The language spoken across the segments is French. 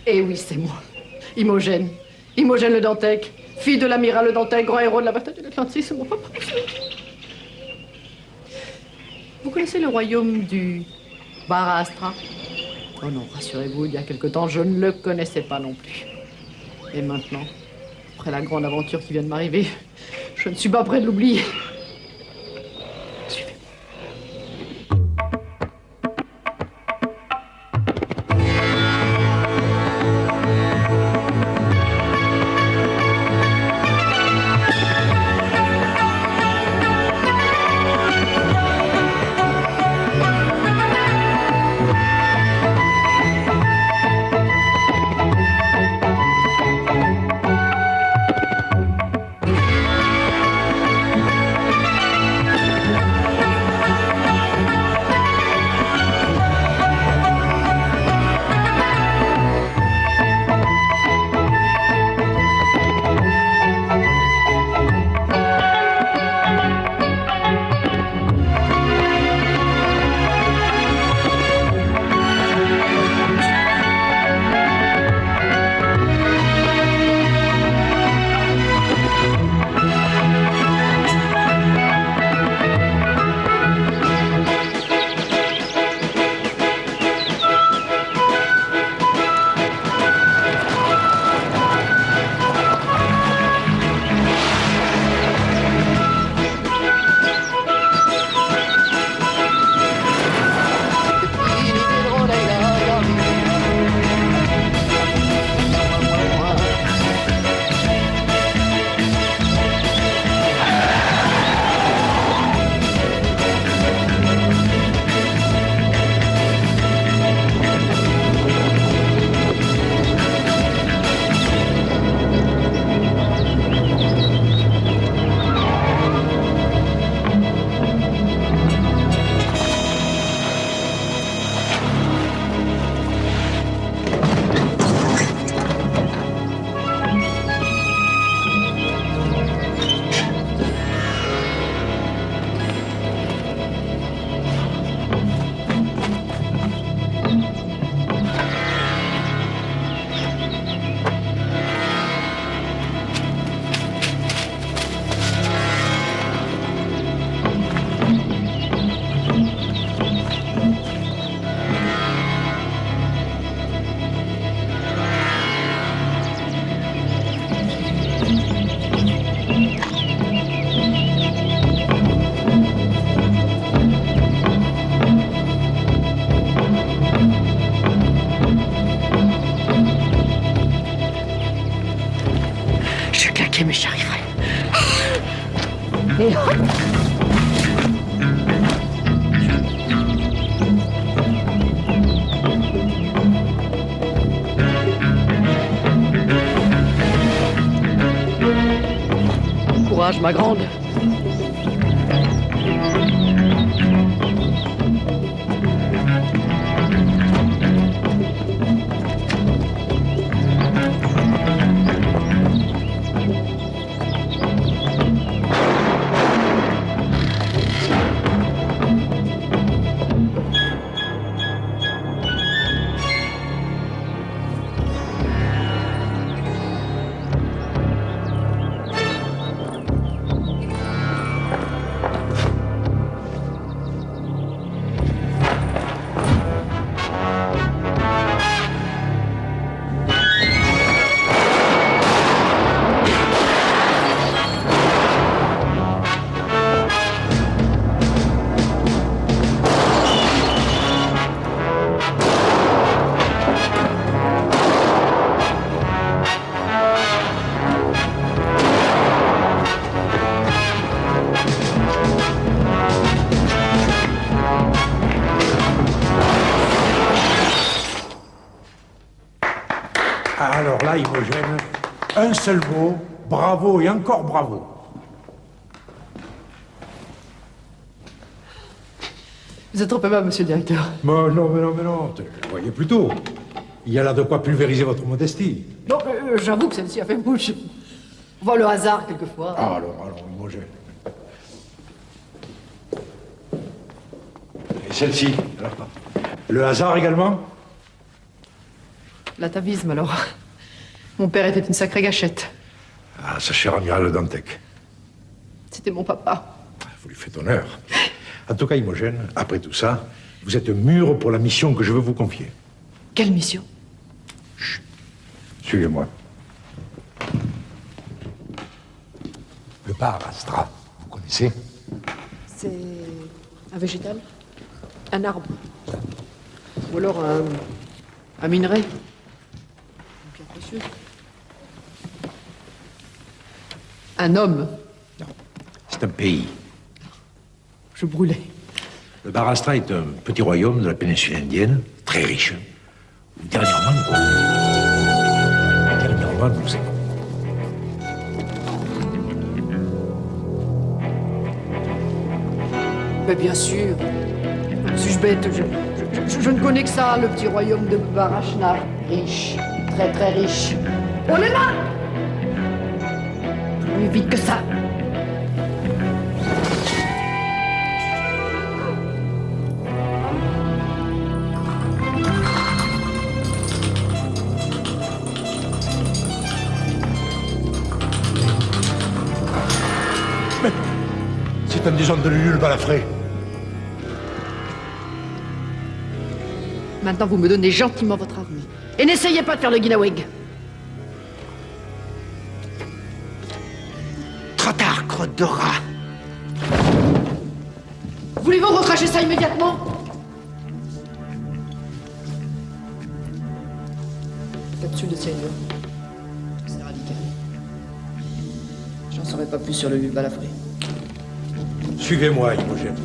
Eh oui, c'est moi. Imogène. Imogène le Dantec. Fille de l'amiral le Dantec, grand héros de la bataille de l'Atlantique, c'est mon papa. Vous connaissez le royaume du Barastra? Oh non, rassurez-vous, il y a quelque temps, je ne le connaissais pas non plus. Et maintenant, après la grande aventure qui vient de m'arriver, je ne suis pas près de l'oublier. Suivez-moi. Mais j'y arriverai. Et hop. Courage, ma grande. Alors là, Imogène, un seul mot, bravo et encore bravo. Vous êtes trop aimable, monsieur le directeur. Mais non, je voyais plutôt. Il y a là de quoi pulvériser votre modestie. Non, j'avoue que celle-ci a fait mouche. Enfin, le hasard, quelquefois. Ah, alors, Imogène. Et celle-ci, alors, le hasard également? L'atavisme, alors. Mon père était une sacrée gâchette. Ah, ce cher amiral Dantec. C'était mon papa. Vous lui faites honneur. En tout cas, Imogène, après tout ça, vous êtes mûr pour la mission que je veux vous confier. Quelle mission? Chut. Suivez-moi. Le bar Astra, vous connaissez? C'est un végétal? Un arbre? Ou alors un minerai? Une pierre précieuse? Un homme? Non, c'est un pays. Je brûlais. Le bar Astra est un petit royaume de la péninsule indienne, très riche. Dernièrement, nous savons. Mais bien sûr. Suis-je bête? Je ne connais que ça, le petit royaume de Barachnar. Riche. Très très riche. On est là! Plus vite que ça. C'est un disant de Lulu le balafré. Maintenant, vous me donnez gentiment votre armée. Et n'essayez pas de faire le guinaweg. Trop tard, crotte de rat. Voulez-vous recracher ça immédiatement? Capsule de cyanure. C'est radical. J'en saurais pas plus sur le balafré. Suivez-moi, Imogène.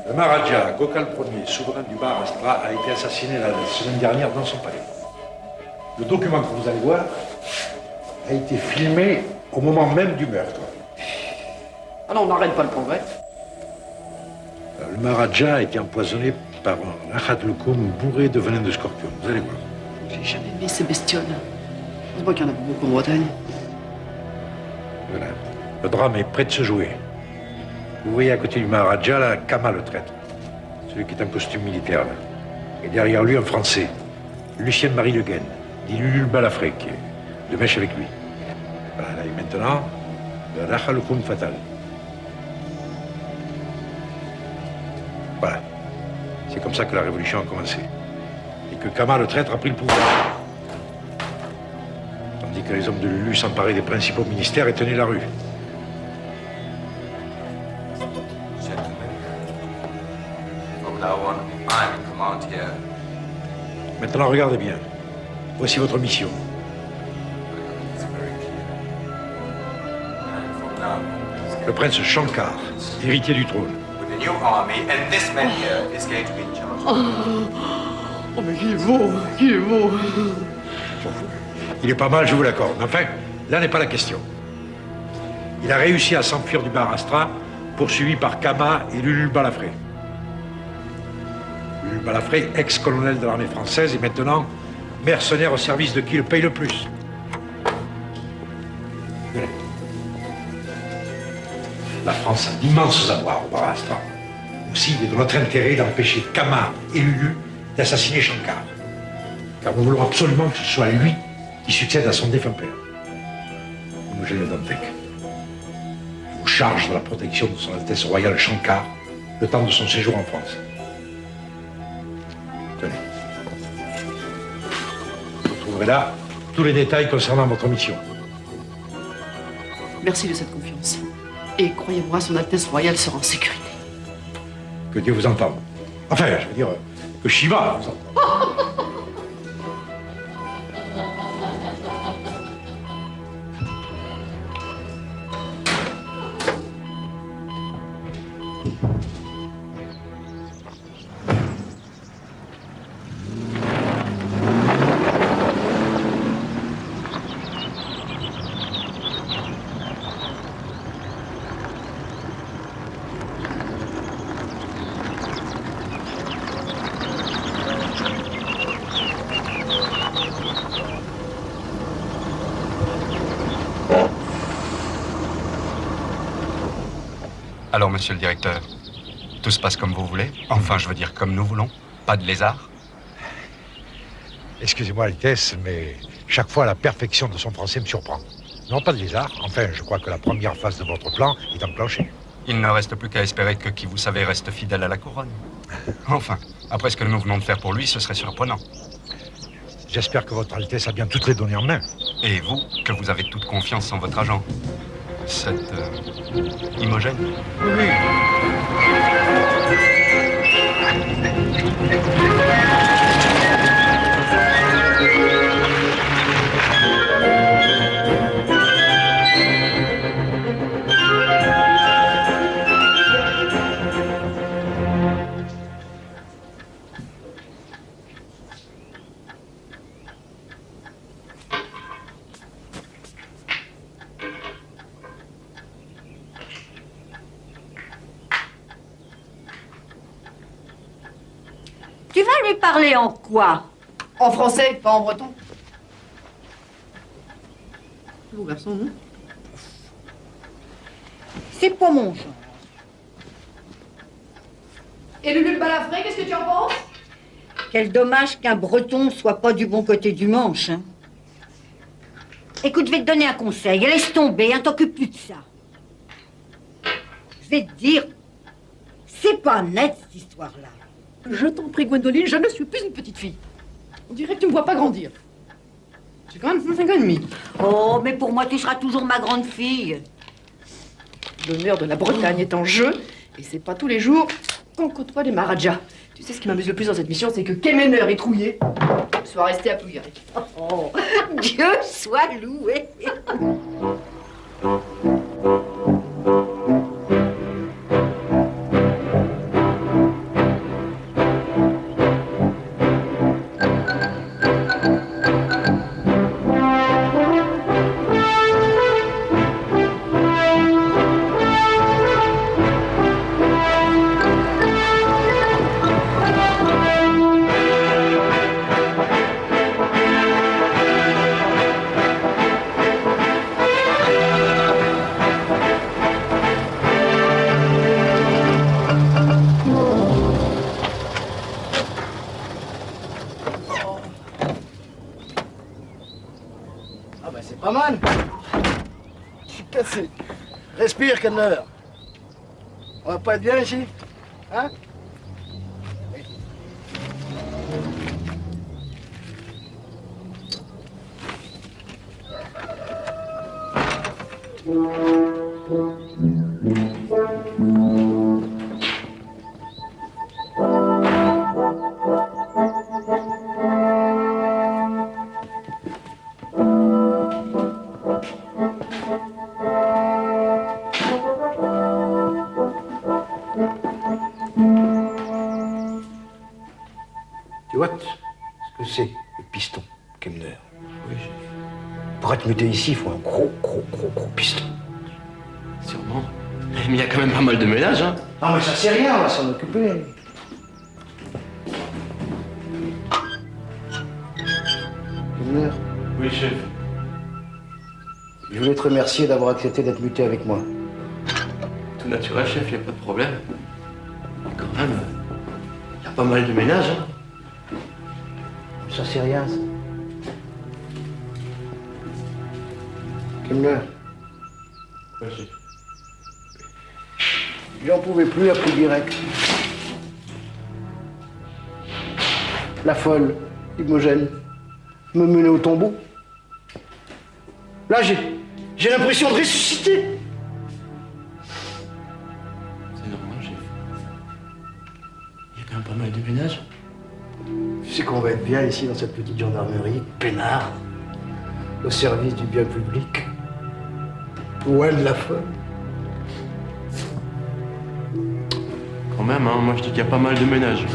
Le Maharaja Gokal Ier, souverain du bar Astra, a été assassiné la semaine dernière dans son palais. Le document que vous allez voir a été filmé au moment même du meurtre. Alors on n'arrête pas le progrès. Le Maharaja a été empoisonné par un Akhatlukum bourré de venin de scorpion. Vous allez voir. J'ai jamais aimé ces bestioles. Je vois qu'il y en a beaucoup en Bretagne. Voilà. Le drame est prêt de se jouer. Vous voyez à côté du Maharaja, là, Kama le traître. Celui qui est en costume militaire, là. Et derrière lui, un Français, Lucien Marie Le Guen, dit Lulu le balafré, qui est de mèche avec lui. Voilà, là, et maintenant, le Akhatlukum fatal. Voilà. C'est comme ça que la révolution a commencé. Et que Kama le traître a pris le pouvoir. Tandis que les hommes de Lulu s'emparaient des principaux ministères et tenaient la rue. Now on, I'm in command here. Maintenant, regardez bien. Voici votre mission. It's very clear. And from now, Le prince Shankar, héritier du trône. with the new army, and this man here is going to be in charge. Oh mais il est beau, il est beau. Il est pas mal, je vous l'accorde. Mais enfin, là n'est pas la question. Il a réussi à s'enfuir du bar Astra, poursuivi par Kama et Lulu Balafré. Lulu Balafré, ex-colonel de l'armée française et maintenant mercenaire au service de qui le paye le plus. Venez. La France a d'immenses avoirs au bar Astra. Aussi, il est de notre intérêt d'empêcher Kama et Lulu d'assassiner Shankar. Car nous voulons absolument que ce soit lui qui succède à son défunt père. Imogène Dantec. Je vous charge de la protection de son Altesse royale Shankar le temps de son séjour en France. Tenez. Vous trouverez là tous les détails concernant votre mission. Merci de cette confiance. Et croyez-moi, son Altesse royale sera en sécurité. Que Dieu vous entende. Enfin, je veux dire, que Shiva vous entende. Alors, monsieur le directeur, tout se passe comme vous voulez? Enfin, je veux dire, comme nous voulons. Pas de lézard? Excusez-moi, Altesse, mais chaque fois, la perfection de son français me surprend. Non, pas de lézard. Enfin, je crois que la première phase de votre plan est enclenchée. Il ne reste plus qu'à espérer que qui vous savez reste fidèle à la couronne. Enfin, après ce que nous venons de faire pour lui, ce serait surprenant. J'espère que votre Altesse a bien toutes les données en main. Et vous, que vous avez toute confiance en votre agent. Cette... Imogène. Oui. Tu vas lui parler en quoi? En français, pas en breton. Bon garçon, non? C'est pas mon genre. Et Lulu le balafré, qu'est-ce que tu en penses? Quel dommage qu'un breton soit pas du bon côté du manche, hein. Écoute, je vais te donner un conseil. Laisse tomber, hein, t'occupe plus de ça. Je vais te dire, c'est pas net, cette histoire-là. Je t'en prie, Gwendoline, je ne suis plus une petite fille. On dirait que tu me vois pas grandir. J'ai quand même 5 ans et demi. Oh, mais pour moi, tu seras toujours ma grande fille. L'honneur de la Bretagne est en jeu, et c'est pas tous les jours qu'on côtoie les Maharajas. Tu sais ce qui m'amuse le plus dans cette mission, c'est que Kemener est trouillé, soit resté à Pouilleret. Oh, Dieu soit loué. Ah bah c'est pas mal. Je suis cassé. Respire, Kenner. On va pas être bien ici? Hein? Tu vois ce que c'est, le piston, Kemner? Oui, pour être muté ici, il faut un gros piston. Sûrement. Mais il y a quand même pas mal de ménage, hein. Non, mais ça c'est rien, on va s'en occuper. Kemner, Oui, chef. je voulais te remercier d'avoir accepté d'être muté avec moi. Tout naturel, chef, il n'y a pas de problème. Mais quand même, il y a pas mal de ménage, hein. Ça c'est rien, ça. Kemner, Ouais, chef. j'en pouvais plus à plus direct. La folle, Imogène, me mener au tombeau. Là, j'ai l'impression de ressusciter. C'est normal, chef. pas mal de ménage. Tu sais qu'on va être bien ici dans cette petite gendarmerie, peinard, au service du bien public, loin de la faune. Quand même, hein, moi je dis qu'il y a pas mal de ménage.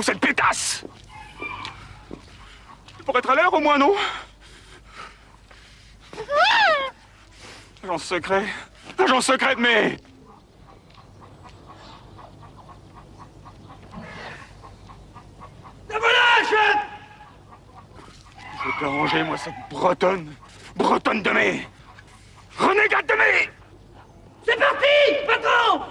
Cette pétasse! Pour être à l'heure, au moins, non? Agent secret. Agent secret, mais... La voilà, chef! Je vais t'arranger, moi, cette bretonne. Bretonne de mai. Renégate de mai! C'est parti, patron!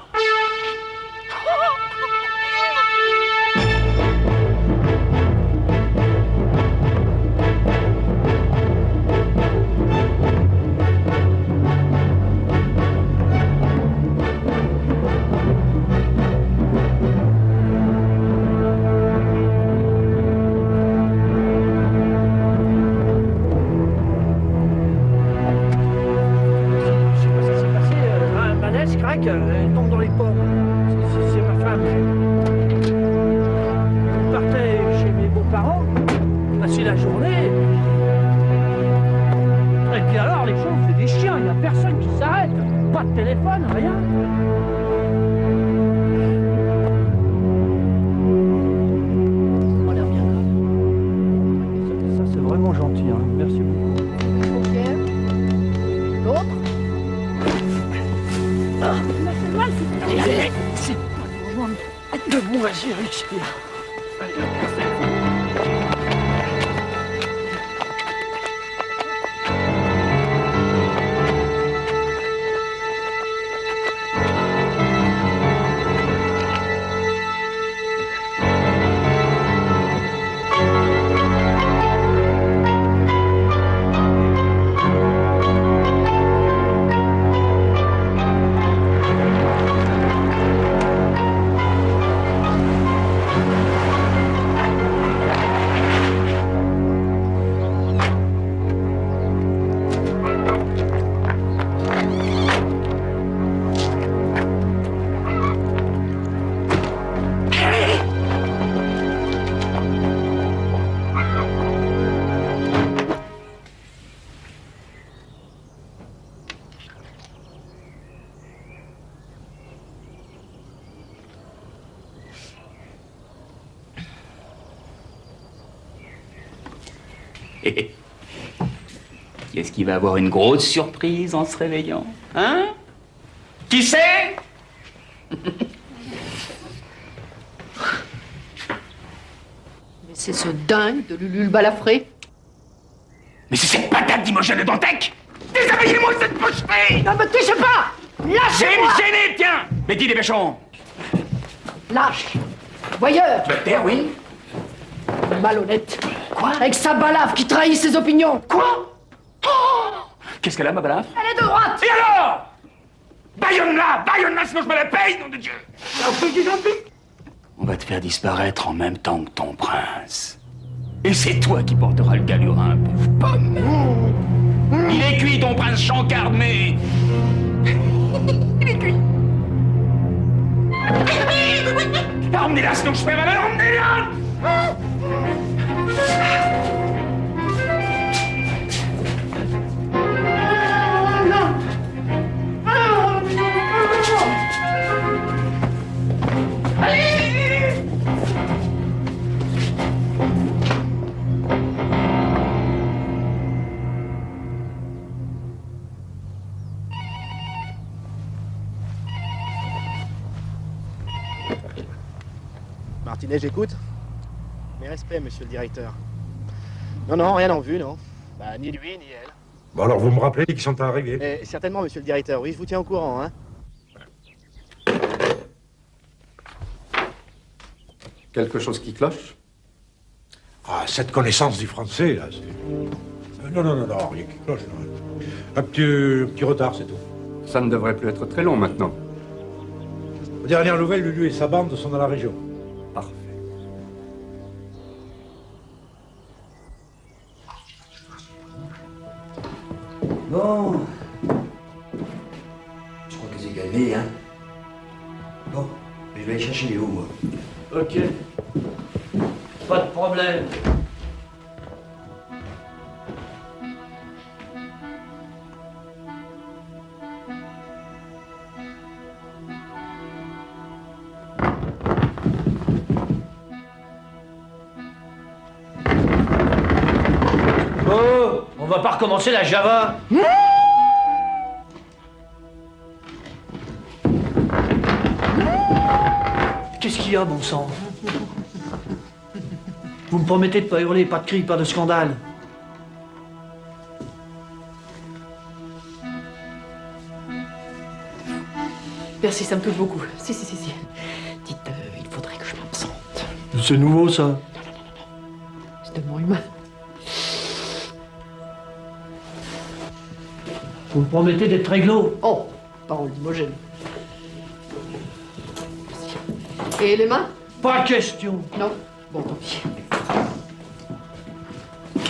Elle tombe dans les pommes. C'est ma femme. Je partais chez mes beaux-parents, passer la journée. Et puis alors, les gens, c'est des chiens, il n'y a personne qui s'arrête. Pas de téléphone, rien. On a l'air bien grave. Ça, c'est vraiment gentil, hein. Merci beaucoup. L'autre? Allez, allez, c'est pas de moi, j'ai réussi. Qui est-ce qui va avoir une grosse surprise en se réveillant? Hein? Qui c'est? Mais c'est ce dingue de Lulu le balafré. Mais c'est cette patate d'Imogène Dantec! Déshabillez-moi de cette pocherie! Non, me touchez pas! Lâchez-moi! C'est me gêner, tiens! Mais dis les méchants! Lâche! Voyeur! Tu vas te taire, oui? Malhonnête! Quoi? Avec sa balafre qui trahit ses opinions! Quoi? Oh! Qu'est-ce qu'elle a, ma balafre? Elle est de droite! Et alors? Baïonne-la, sinon je me la paye, nom de Dieu! On va te faire disparaître en même temps que ton prince. Et c'est toi qui porteras le galurin, pauvre pomme. Il est cuit, ton prince Chancard, mais... Il est cuit. Emmenez-la, sinon je fais malheur, emmenez-la! Martinet, j'écoute. Mes respects, monsieur le directeur. Non, rien en vue, non. Bah, ni lui, ni elle. Bon, alors vous me rappelez qu'ils sont arrivés. Eh, certainement, monsieur le directeur. Oui, je vous tiens au courant, hein. Quelque chose qui cloche? Ah, cette connaissance du français, là, c'est... Non, rien qui cloche, non. Un petit retard, c'est tout. Ça ne devrait plus être très long maintenant. Aux dernières nouvelles, Lulu et sa bande sont dans la région. Parfait. Bon. Je crois que c'est calmé, hein. Bon, je vais aller chercher Léo, moi. Ok. Pas de problème. Oh, on va pas recommencer la Java. Qu'est-ce qu'il y a, bon sang? Vous me promettez de pas hurler, pas de cris, pas de scandale. Merci, ça me touche beaucoup. Si. Dites, il faudrait que je m'absente. C'est nouveau, ça. C'est tellement humain. Vous me promettez d'être réglo. Oh, parole d'Imogène. Merci. Et les mains? Pas question. Non? Bon, tant pis.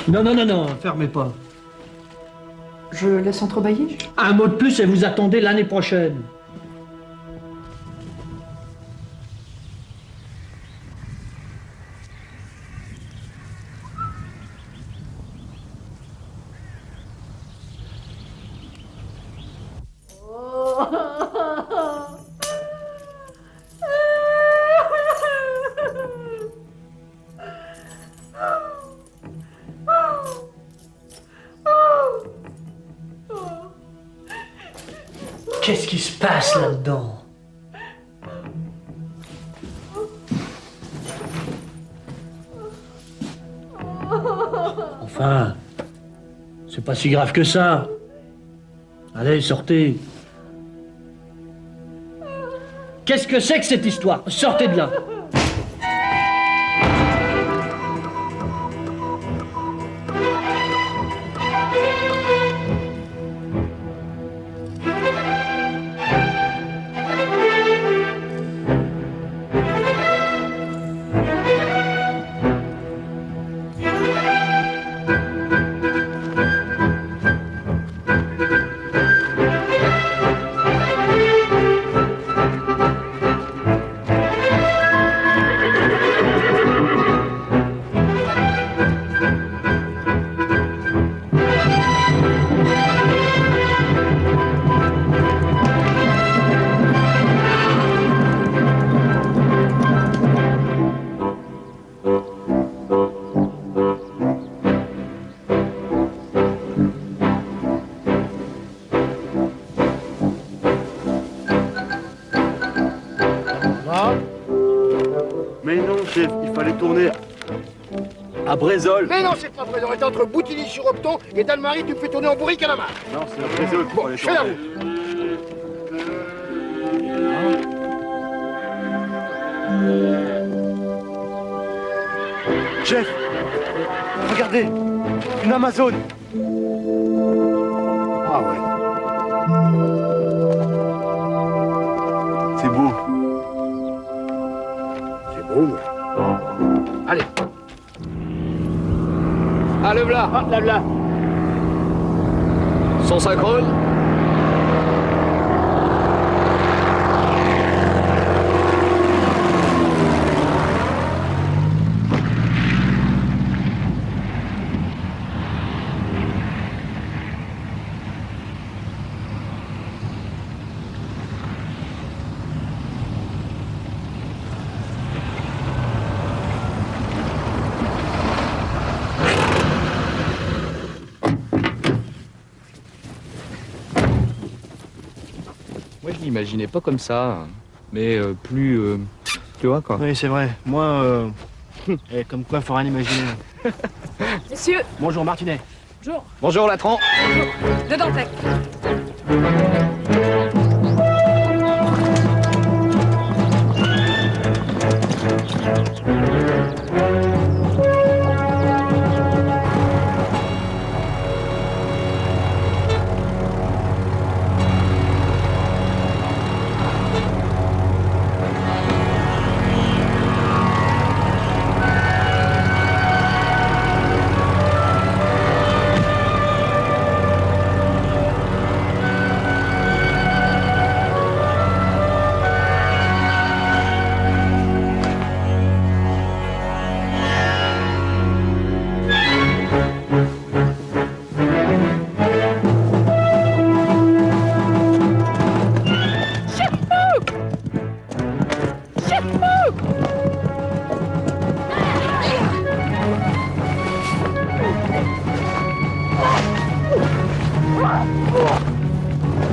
Non, fermez pas. Je laisse entrebâiller? Un mot de plus et vous attendez l'année prochaine. Qu'est-ce qui se passe là-dedans? Enfin, c'est pas si grave que ça. Allez, sortez. Qu'est-ce que c'est que cette histoire? Sortez de là. Mais non, chef, il fallait tourner à Brézol. Mais non, c'est pas vrai. On est entre Boutilly-sur-Opton et Dalmarie, tu peux tourner en bourrique à la main. Non, c'est à Brézol qu'il fallait Je fais la tourner. Chef, regardez, une Amazone. Ah ouais. C'est beau. C'est beau, ouais. Allez. Ah, le v'là. Ah, là. Son synchrone. Moi, je l'imaginais pas comme ça, mais plus Tu vois, quoi. Oui, c'est vrai. Moi, comme quoi, faut rien imaginer. Messieurs. Bonjour, Martinet. Bonjour. Bonjour, Latran. De Dantec.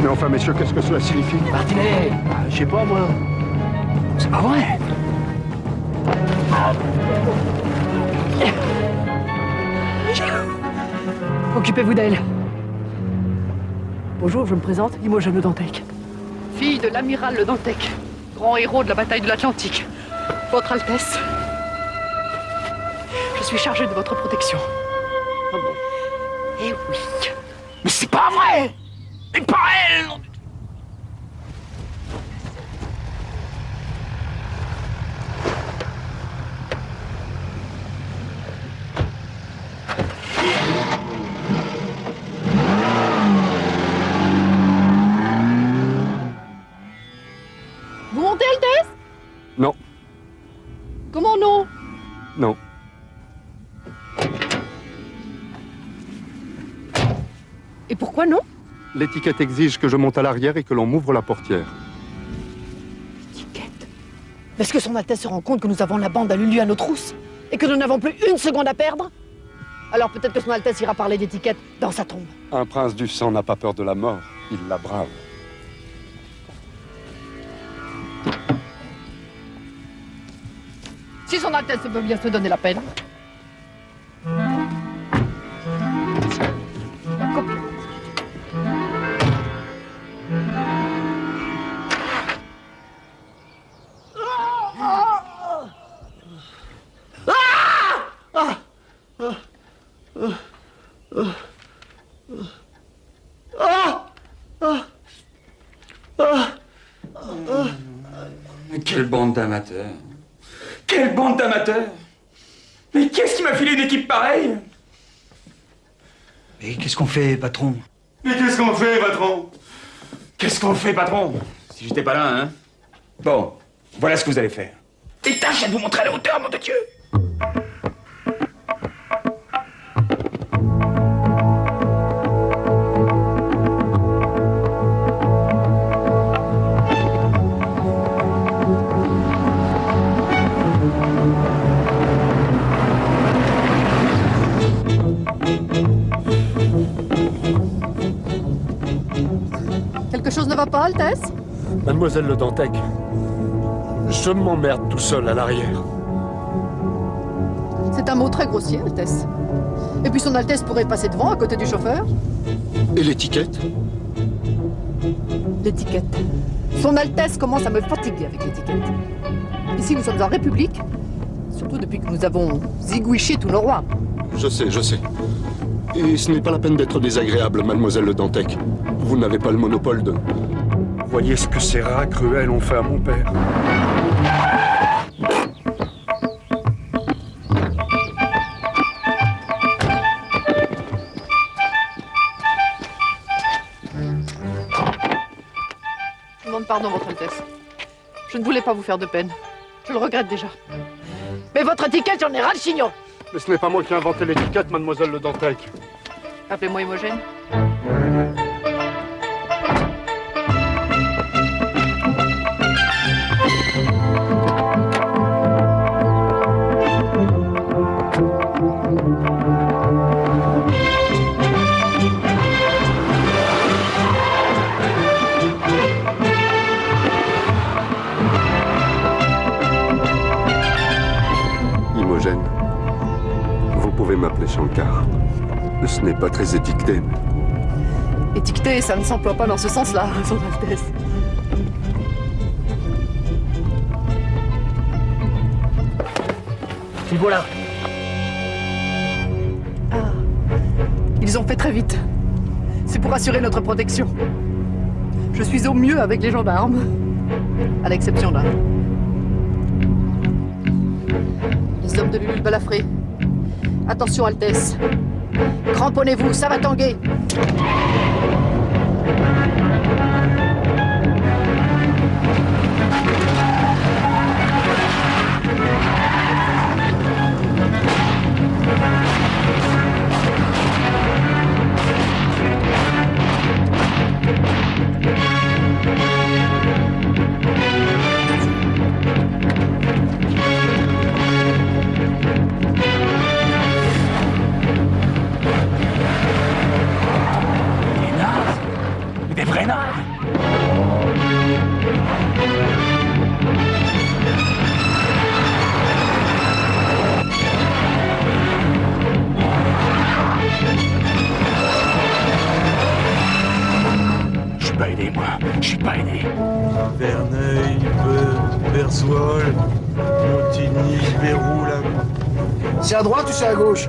Mais enfin, messieurs, qu'est-ce que cela signifie? Martinet, je sais pas, moi. C'est pas vrai. Occupez-vous d'elle. Bonjour, je me présente, Imogen Le Dantec. Fille de l'amiral Le Dantec, grand héros de la bataille de l'Atlantique. Votre Altesse, je suis chargée de votre protection. Ah bon? Eh oui. Mais c'est pas vrai! Mais pas elle! nom de- Vous montez, Altesse? Non. Comment non? Non. Et pourquoi non? L'étiquette exige que je monte à l'arrière et que l'on m'ouvre la portière. Est-ce que son Altesse se rend compte que nous avons la bande à Lulu à nos trousses? Et que nous n'avons plus une seconde à perdre? Alors peut-être que son Altesse ira parler d'étiquette dans sa tombe. Un prince du sang n'a pas peur de la mort, il la brave. Si son Altesse veut bien se donner la peine. Copie. Quelle bande d'amateurs. Quelle bande d'amateurs. Mais qu'est-ce qui m'a filé une équipe pareille? Et qu'est-ce qu'on fait, patron? Mais qu'est-ce qu'on fait, patron? Qu'est-ce qu'on fait, patron? Si j'étais pas là, hein? Bon, voilà ce que vous allez faire. Et tâchez de vous montrer à la hauteur, nom de Dieu! Quelque chose ne va pas, Altesse? Mademoiselle Le Dantec, je m'emmerde tout seul à l'arrière. C'est un mot très grossier, Altesse. Et puis son Altesse pourrait passer devant, à côté du chauffeur. Et l'étiquette? L'étiquette. Son Altesse commence à me fatiguer avec l'étiquette. Ici, nous sommes en République, surtout depuis que nous avons zigouiché tous nos rois. Je sais, je sais. Et ce n'est pas la peine d'être désagréable, mademoiselle Le Dantec. Vous n'avez pas le monopole de... Voyez ce que ces rats cruels ont fait à mon père. Je demande pardon, Votre Altesse. Je ne voulais pas vous faire de peine. Je le regrette déjà. Mais votre étiquette, j'en ai ras le chignon. Mais ce n'est pas moi qui ai inventé l'étiquette, mademoiselle Le Dantec. Appelez-moi Imogène. m'appeler Shankar. Ce n'est pas très étiqueté. Étiqueté, ça ne s'emploie pas dans ce sens-là, Son Altesse. Et voilà. Ah, ils ont fait très vite. C'est pour assurer notre protection. Je suis au mieux avec les gendarmes, à l'exception d'un. Les hommes de l'Ulule Balafré. Attention, Altesse. Cramponnez-vous, ça va tanguer. Des vrais nards. Je suis pas aidé, moi. Je suis pas aidé. Verneuil, Berzoil, Montigny, Bérou, là. C'est à droite ou c'est à gauche?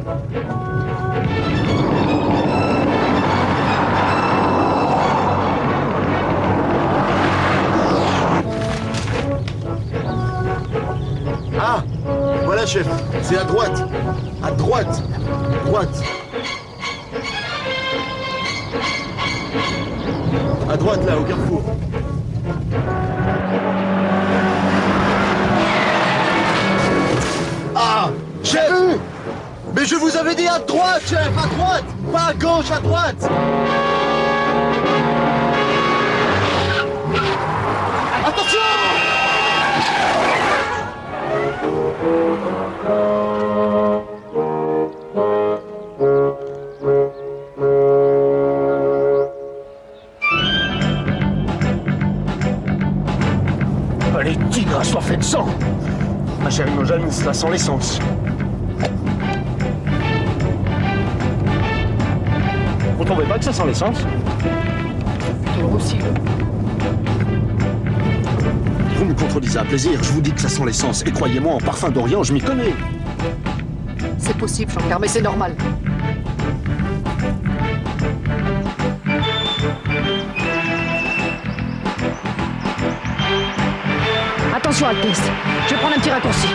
Ah, voilà, chef. C'est à droite. À droite. Droite. À droite, là, au carrefour. Ah, chef! Mais je vous avais dit à droite, chef, à droite! Pas à gauche, à droite! Attention! Les tigres assoiffés de sang. Ma chère Imogen, cela sent l'essence. Vous trouvez pas que ça sent l'essence? Plutôt aussi. Vous me contredisez à plaisir, je vous dis que ça sent l'essence. Et croyez-moi, en parfum d'Orient, je m'y connais. C'est possible, Shankar, mais c'est normal. Attention, Altesse. Je vais prendre un petit raccourci.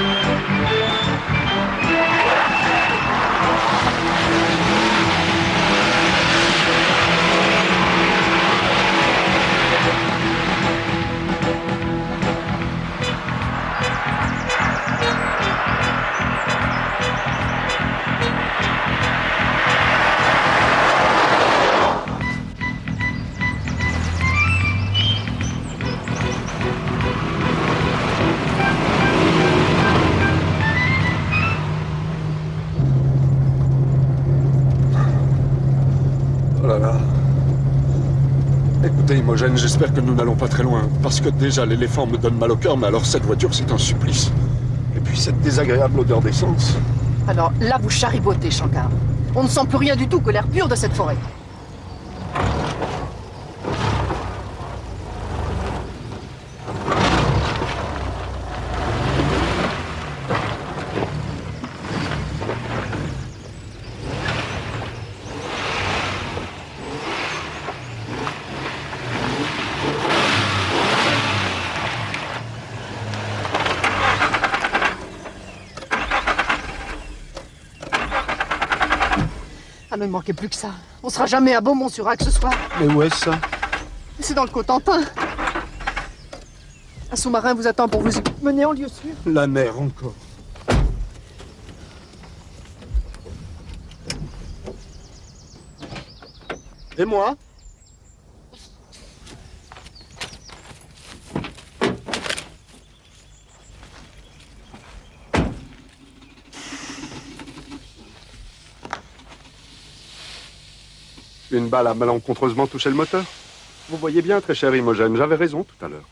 Oh là là. Écoutez, Imogen, j'espère que nous n'allons pas très loin. Parce que déjà, l'éléphant me donne mal au cœur, mais alors cette voiture, c'est un supplice. Et puis cette désagréable odeur d'essence. Alors là, vous charibotez, Shankar. On ne sent plus rien du tout que l'air pur de cette forêt. Ah, ne manquez plus que ça. On sera jamais à Beaumont-sur-Axe ce soir. Mais où est-ce ça? C'est dans le Cotentin. Un sous-marin vous attend pour vous y mener en lieu sûr. La mer encore. Et moi? Une balle a malencontreusement touché le moteur. Vous voyez bien, très cher Imogen, j'avais raison tout à l'heure.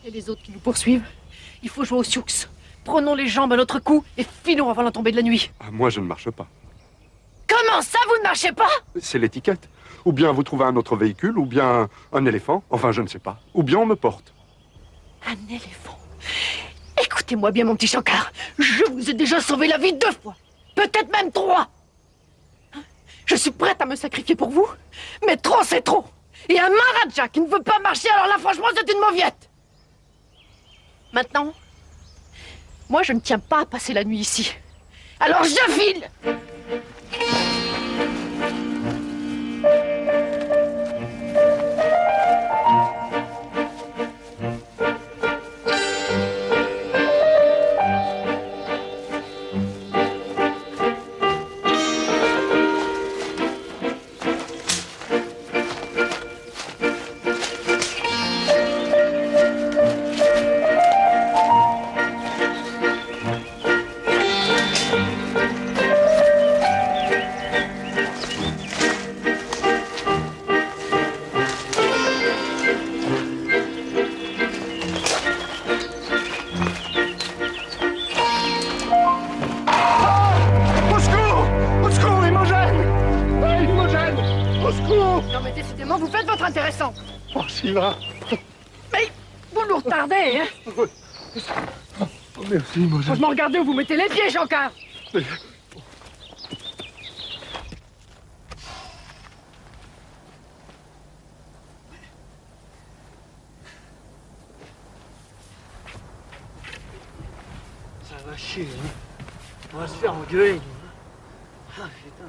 Et les autres qui nous poursuivent, il faut jouer aux sioux. prenons les jambes à notre cou et filons avant la tombée de la nuit. Ah, moi, je ne marche pas. Comment ça, vous ne marchez pas? C'est l'étiquette. Ou bien vous trouvez un autre véhicule, ou bien un éléphant. Enfin, je ne sais pas. Ou bien on me porte. Un éléphant? Écoutez-moi bien, mon petit Shankar. Je vous ai déjà sauvé la vie 2 fois. Peut-être même 3. Je suis prête à me sacrifier pour vous. Mais trop, c'est trop. Et un Maharaja qui ne veut pas marcher, alors là, franchement, c'est une mauviette. Maintenant, moi, je ne tiens pas à passer la nuit ici. Alors je file. Non mais décidément, vous faites votre intéressant. Oh, Shiva. Mais vous nous retardez, hein. Oh, merci, Imogen. Franchement, regardez où vous mettez les pieds, Shankar. Ça va chier, hein. On va se faire engueuler, nous. Ah, putain.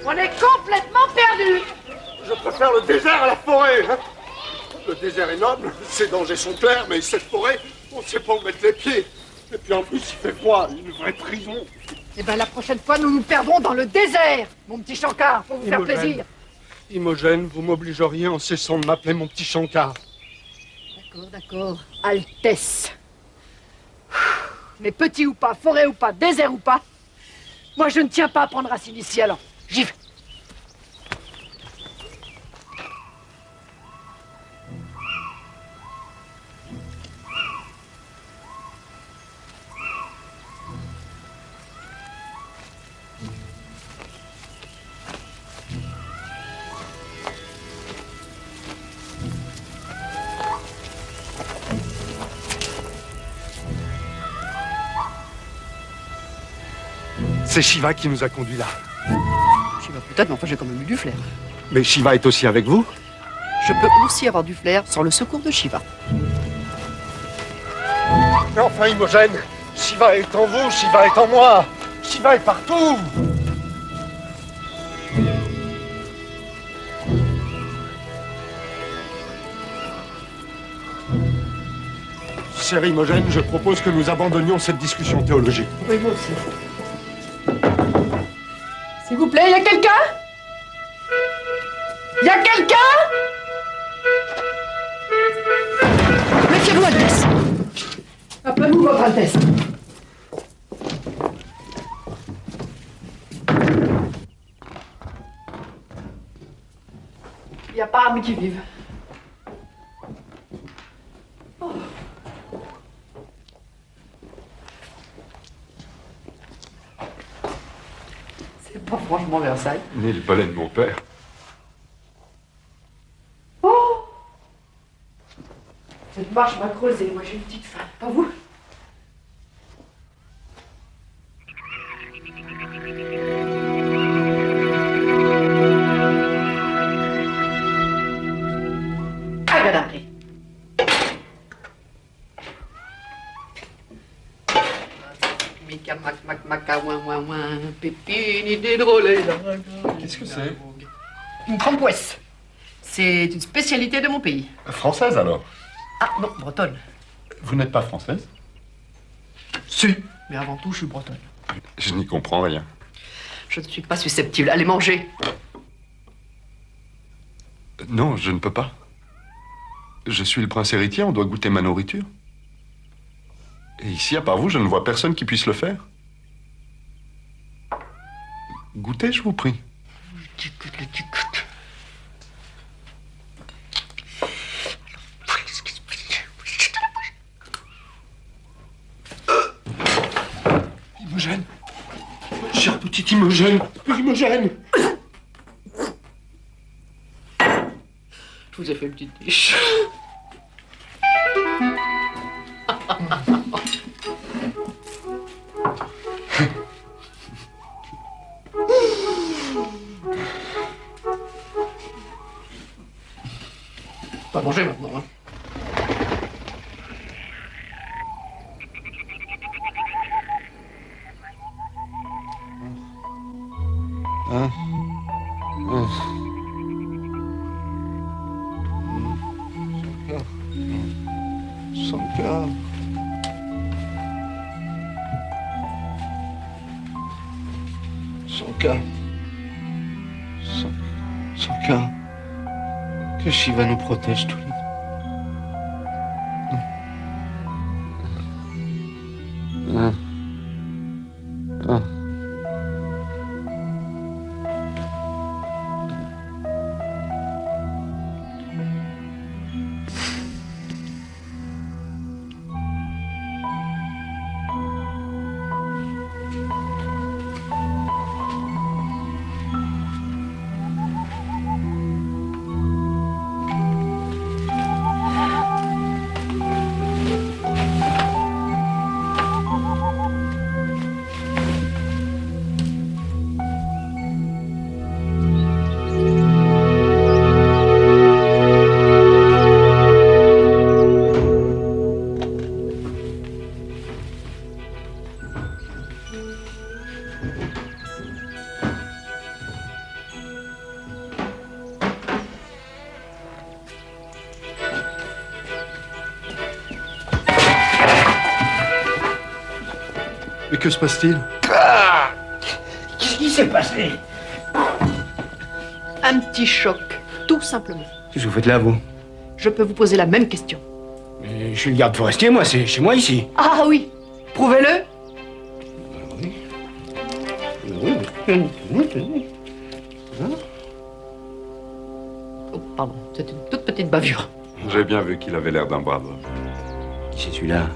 On est complètement perdu. Je préfère le désert à la forêt. Hein. Le désert est noble, ses dangers sont clairs, mais cette forêt, on ne sait pas où mettre les pieds. Et puis en plus, il fait froid, une vraie prison. Eh ben la prochaine fois, nous nous perdrons dans le désert, mon petit Shankar, pour vous faire Imogen. plaisir. Imogen, vous m'obligeriez en cessant de m'appeler mon petit Shankar. D'accord, d'accord. Altesse. Mais petit ou pas, forêt ou pas, désert ou pas, moi je ne tiens pas à prendre racine ici, alors j'y vais. C'est Shiva qui nous a conduits là. Shiva peut-être, mais enfin j'ai quand même eu du flair. Mais Shiva est aussi avec vous? Je peux aussi avoir du flair sans le secours de Shiva. Mais enfin, Imogen, Shiva est en vous, Shiva est en moi. Shiva est partout. Chère Imogen, je propose que nous abandonnions cette discussion théologique. Oui, moi aussi. S'il vous plaît, il y a quelqu'un? Il y a quelqu'un? Mettez-vous, Altesse. Appelez-vous, votre Altesse. Il n'y a pas armes qui vivent. Oh. C'est pas franchement Versailles. Ni le palais de mon père. Oh! Cette marche m'a creusé, moi j'ai une petite faim, pas vous? Agadare. Mica, mac, mac, maca, ouin, ouin, ouin, pépine, des drôles. Qu'est-ce que c'est? Une crampouesse. C'est une spécialité de mon pays. Française alors? Ah non, bretonne. Vous n'êtes pas française? Si. Mais avant tout, je suis bretonne. Je n'y comprends rien. Je ne suis pas susceptible. Allez manger. Non, je ne peux pas. Je suis le prince héritier, on doit goûter ma nourriture. Et ici, à part vous, je ne vois personne qui puisse le faire. Goûtez, je vous prie. Imogène. Cher petit Imogène. Imogène. Je vous ai fait une petite niche. Pas manger maintenant, hein. Hein? Sanka. Sanka. Sanka. Que Shiva nous protège tous les deux. Mais que se passe-t-il? Qu'est-ce qui s'est passé? Un petit choc, tout simplement. Qu'est-ce que vous faites là, vous? Je peux vous poser la même question. Mais je suis le garde forestier, moi, c'est chez moi ici. Ah oui, prouvez-le. Oh, pardon, c'est une toute petite bavure. J'ai bien vu qu'il avait l'air d'un brave homme. Qui c'est celui-là?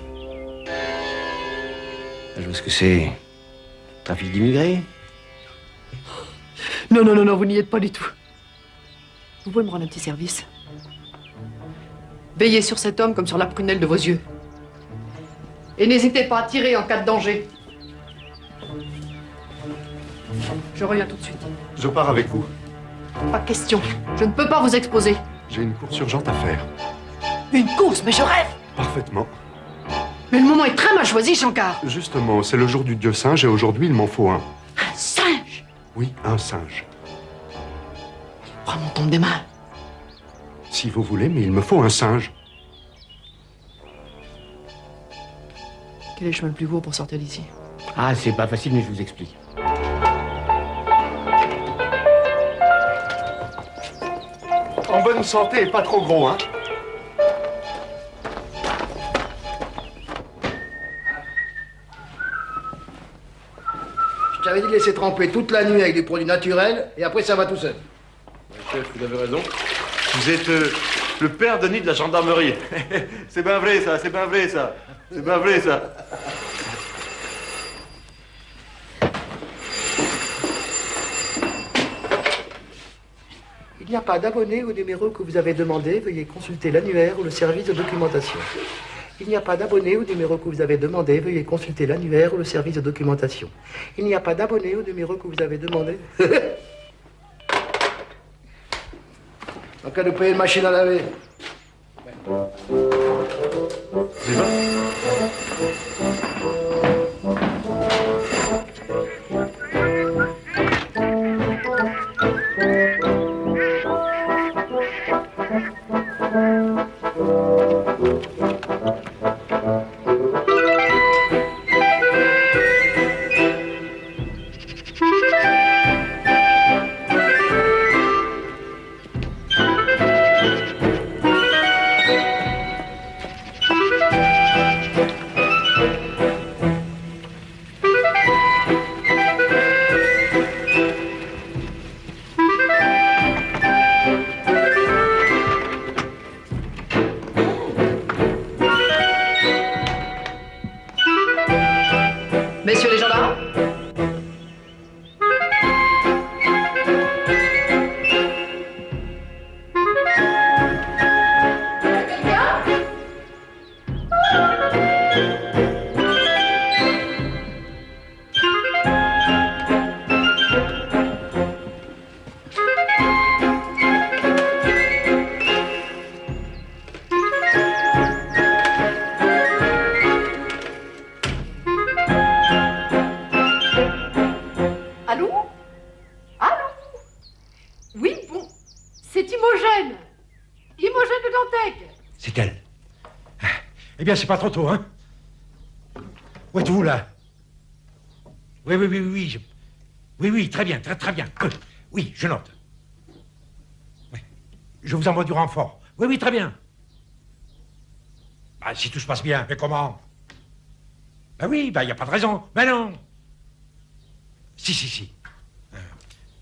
Je vois ce que c'est. Trafic d'immigrés? Non, non, non, non, vous n'y êtes pas du tout. Vous pouvez me rendre un petit service? Veillez sur cet homme comme sur la prunelle de vos yeux. Et n'hésitez pas à tirer en cas de danger. Je reviens tout de suite. Je pars avec vous. Pas question. Je ne peux pas vous exposer. J'ai une course urgente à faire. Une course, mais je rêve. Parfaitement. Mais le moment est très mal choisi, Shankar. Justement, c'est le jour du dieu singe et aujourd'hui, il m'en faut un. Un singe? Oui, un singe. Prends mon tombe des mains. Si vous voulez, mais il me faut un singe. Quel est le chemin le plus court pour sortir d'ici? Ah, c'est pas facile, mais je vous explique. En bonne santé et pas trop gros, hein? Je t'avais dit de laisser tremper toute la nuit avec des produits naturels, et après ça va tout seul. Chef, vous avez raison. Vous êtes le père Denis de la gendarmerie. C'est bien vrai, ça, c'est bien vrai, ça. C'est bien vrai, ça. Il n'y a pas d'abonné au numéro que vous avez demandé. Veuillez consulter l'annuaire ou le service de documentation. Il n'y a pas d'abonné au numéro que vous avez demandé. Veuillez consulter l'annuaire ou le service de documentation. Il n'y a pas d'abonné au numéro que vous avez demandé. En cas de payer une machine à laver. bien, c'est pas trop tôt, hein? Où êtes-vous, là? Oui. Oui, très bien, très bien. Oui, je note. Oui. Je vous envoie du renfort. Oui, très bien. Bah, si tout se passe bien, mais comment? Bah oui, bah, y a pas de raison. Mais non. Si.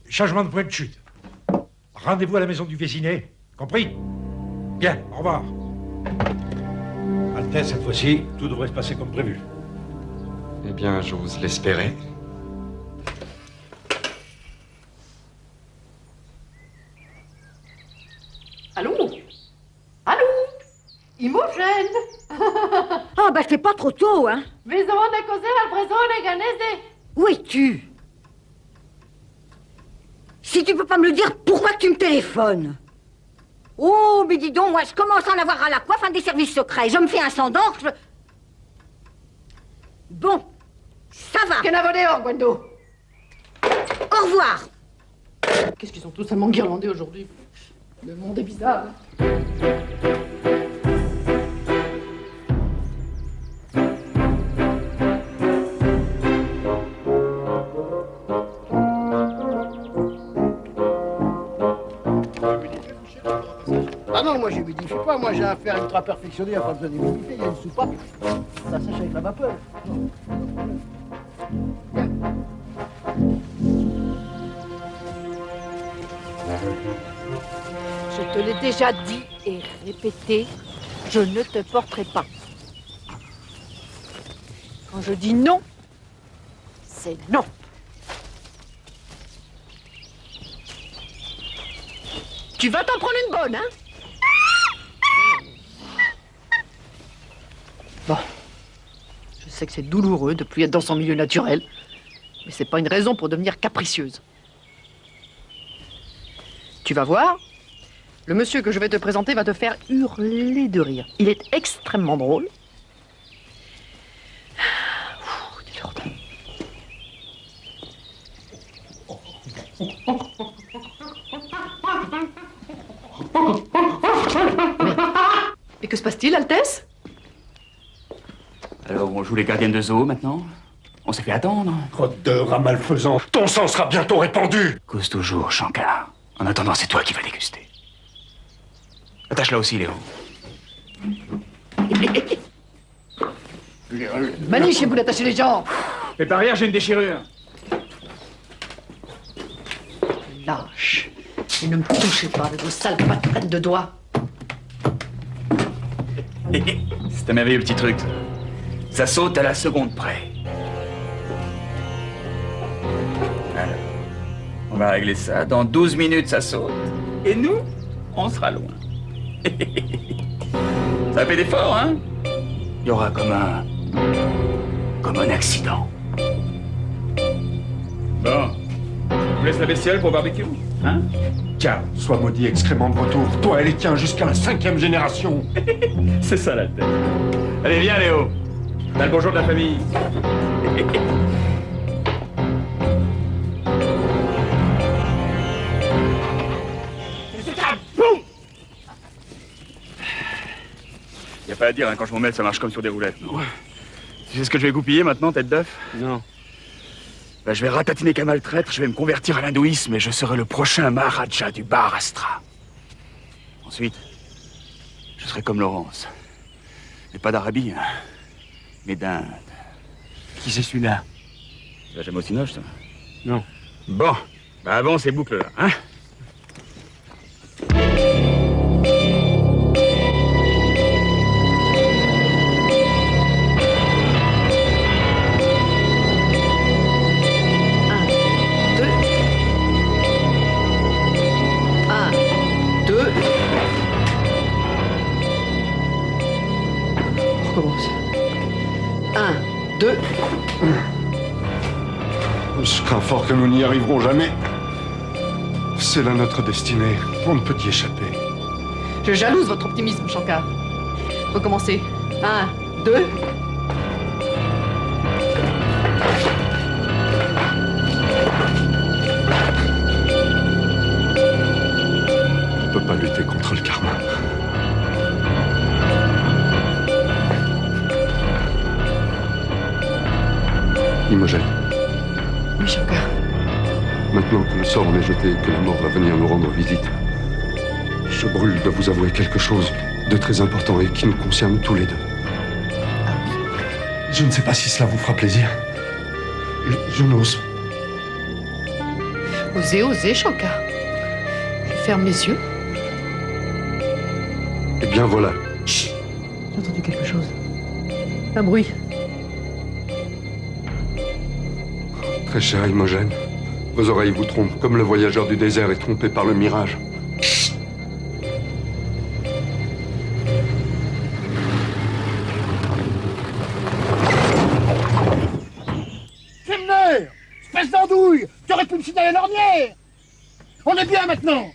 Changement de point de chute. Rendez-vous à la maison du Vésinet. Compris? Bien, au revoir. Altesse, cette fois-ci, tout devrait se passer comme prévu. Eh bien, j'ose l'espérer. Allô? Imogène? Ah, bah c'est pas trop tôt, hein. Besoin de causer al preso de Ganese. Où es-tu? Si tu peux pas me le dire, pourquoi tu me téléphones? Oh, mais dis donc, moi je commence à en avoir à la coiffe, des services secrets. Je me fais un sang d'encre, Bon, ça va. Que n'avons Gwendo. Au revoir. Qu'est-ce qu'ils sont tous tellement guirlandés aujourd'hui? Le monde est bizarre. Ah non, moi je humidifie pas, moi j'ai un fer ultra perfectionné, il n'y a pas besoin d'humidifier, il y a une soupape, ça sèche avec la vapeur. Je te l'ai déjà dit et répété, je ne te porterai pas. Quand je dis non, c'est non. Tu vas t'en prendre une bonne, hein? Bon. Je sais que c'est douloureux de plus être dans son milieu naturel, mais c'est pas une raison pour devenir capricieuse. Tu vas voir, le monsieur que je vais te présenter va te faire hurler de rire. Il est extrêmement drôle. Mais que se passe-t-il, Altesse? Alors, on joue les gardiennes de zoo maintenant? On s'est fait attendre. Rôdeur à malfaisant, ton sang sera bientôt répandu. Cause toujours, Shankar. En attendant, c'est toi qui vas déguster. Attache-la aussi, Léo. Manichez-vous d'attacher les gens. Fais pas rire, j'ai une déchirure. Lâche. Et ne me touchez pas avec vos sales pattes pleines de doigts. C'est un merveilleux petit truc. Ça saute à la seconde près. Alors, on va régler ça. Dans 12 minutes, ça saute. Et nous, on sera loin. Ça va péter fort, hein? Il y aura comme un accident. Bon. Je vous laisse la bestiole pour barbecue, hein? Tiens, sois maudit excrément de retour. Toi et les tiens jusqu'à la 5e génération. C'est ça la tête. Allez, viens, Léo. T'as le bonjour de la famille. Y a pas à dire, hein, quand je m'en mêle, ça marche comme sur des roulettes. Non. Tu sais ce que je vais goupiller maintenant, tête d'œuf? Non. Ben, je vais ratatiner Kamal traître, je vais me convertir à l'hindouisme et je serai le prochain Maharaja du Maharashtra. Ensuite, je serai comme Laurence. Mais pas d'Arabie, hein, mais d'Inde. Qui c'est celui-là? Tu vas jamais au Cinoche, toi? Non. Bon, ben avant ces boucles-là, hein? Recommence. 1, 2. Je crains fort que nous n'y arriverons jamais. C'est là notre destinée. On ne peut y échapper. Je jalouse votre optimisme, Shankar. Recommencez. 1, 2. On ne peut pas lutter contre le karma. Imogen, Oui, Shankar. maintenant que le sort en est jeté et que la mort va venir nous rendre visite, je brûle de vous avouer quelque chose de très important et qui nous concerne tous les deux. Je ne sais pas si cela vous fera plaisir. Je n'ose. Osez, osez, Shankar. Je ferme les yeux. Eh bien voilà. Chut. J'ai entendu quelque chose. Un bruit. Très chère Imogen, vos oreilles vous trompent, comme le voyageur du désert est trompé par le mirage. Kemner! Espèce d'andouille! Tu aurais pu me signaler l'ornière! On est bien maintenant!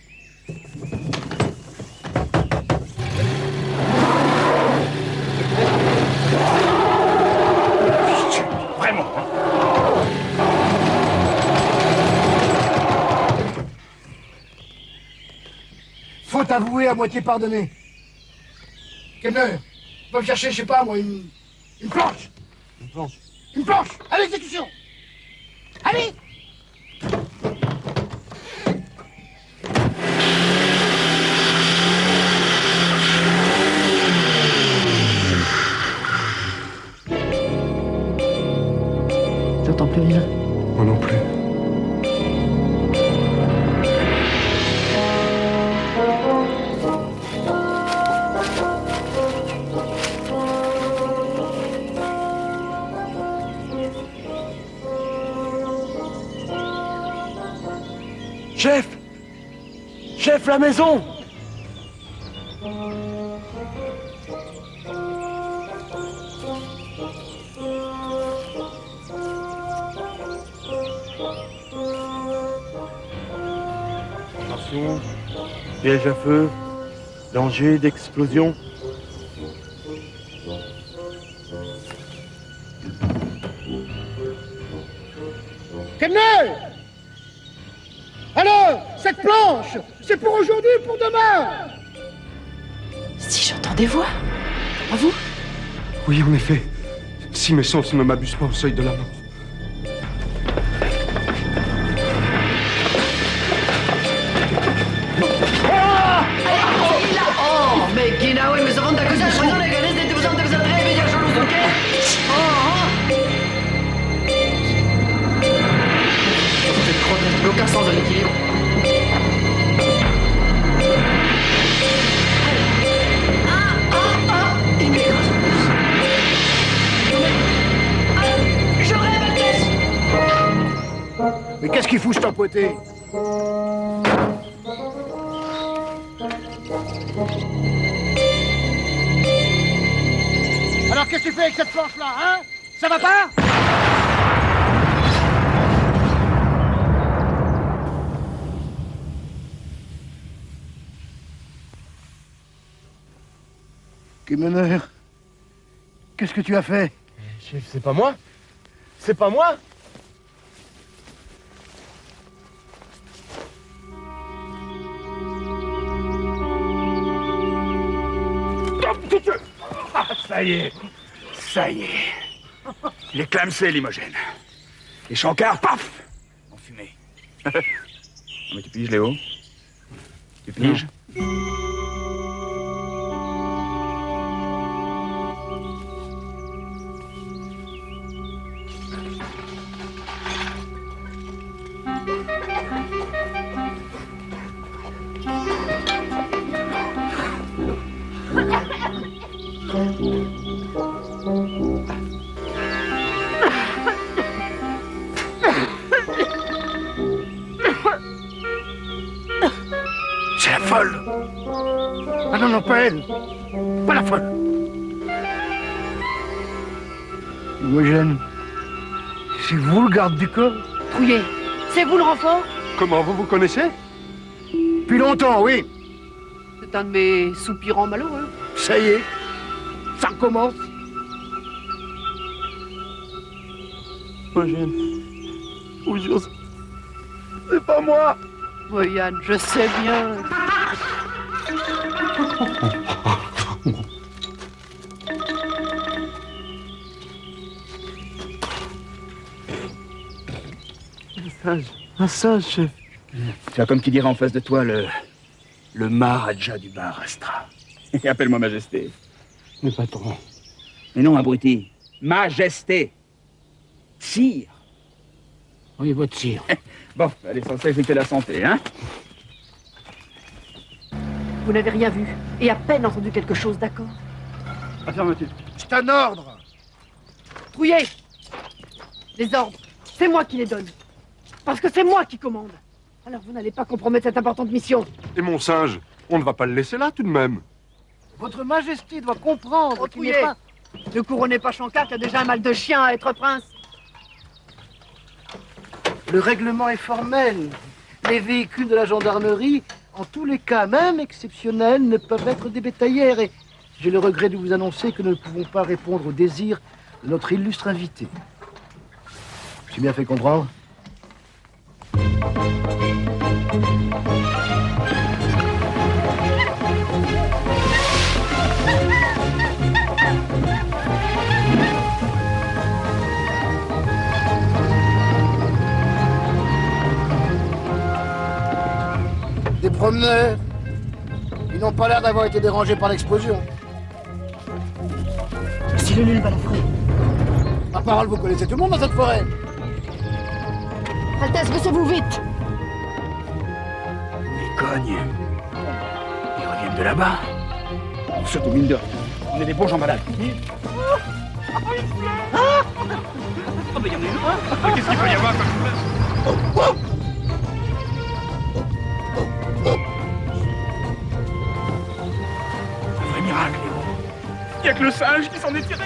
Vraiment, hein? Faute avouée à moitié pardonnée. Kemner, va me chercher, je sais pas moi, une planche! Une planche? Une planche! À l'exécution! Allez! J'entends plus rien. Moi non plus. Chef! Chef, la maison! Attention, piège à feu, danger d'explosion. Kemner! Alors, cette planche, c'est pour aujourd'hui ou pour demain? Si j'entends des voix. À vous? Oui, en effet. Si mes sens ne m'abusent pas au seuil de la mort. Oh, mais genau im Sonntag gesagt, schon eine Grenze, die Sonntag gesagt, drei wieder schon los, okay? C'est trop de aucun sens de l'équilibre. Il m'écrase en plus. Je rêve, Altesse. Mais qu'est-ce qu'il fout, cet empoté? Alors qu'est-ce que tu fais avec cette planche-là, hein? Ça va pas? Kemner, qu'est-ce que tu as fait? Chef, c'est pas moi? C'est pas moi? Ah, ça y est. Ça y est. Il est clamsé, Limogène. Les Shankar, paf! En fumée. Non mais tu piges, Léo? Tu piges? C'est la folle! Ah non, non, pas elle! Pas la folle! Imogen, c'est vous le garde du corps? Trouillé, c'est vous le renfort? Comment, vous vous connaissez? Depuis longtemps, oui. C'est un de mes soupirants malheureux. Ça y est, ça recommence. Imogen, ou juste, c'est pas moi. Oui, Yann, je sais bien. Un singe, chef. Tu as comme qui dirait en face de toi le Maharaja du Maharashtra. Et appelle-moi Majesté. Mais patron. Mais non, abruti. Majesté. Sire. Oui, votre sire. Bon, elle est censée éviter la santé, hein? Vous n'avez rien vu et à peine entendu quelque chose, d'accord? Affirmatif. C'est un ordre. Trouillez! Les ordres, c'est moi qui les donne. Parce que c'est moi qui commande. Alors vous n'allez pas compromettre cette importante mission. Et mon singe, on ne va pas le laisser là tout de même. Votre Majesté doit comprendre qu'il n'est Trouillez! pas... Ne couronnez pas Shankar qui a déjà un mal de chien à être prince. Le règlement est formel. Les véhicules de la gendarmerie, en tous les cas, même exceptionnels, ne peuvent être des bétaillères. Et j'ai le regret de vous annoncer que nous ne pouvons pas répondre aux désirs de notre illustre invité. J'ai bien fait comprendre? Des promeneurs. Ils n'ont pas l'air d'avoir été dérangés par l'explosion. C'est le nul balafré. Ma parole, vous connaissez tout le monde dans cette forêt. Altesse, baissez-vous vite. Les cognes. Ils reviennent de là-bas. Surtout mine de rien. On est des bons gens malades. Oh, mais il y en a une. Qu'est-ce qu'il peut y avoir comme Un vrai miracle, héros. Il n'y a que le singe qui s'en est tiré.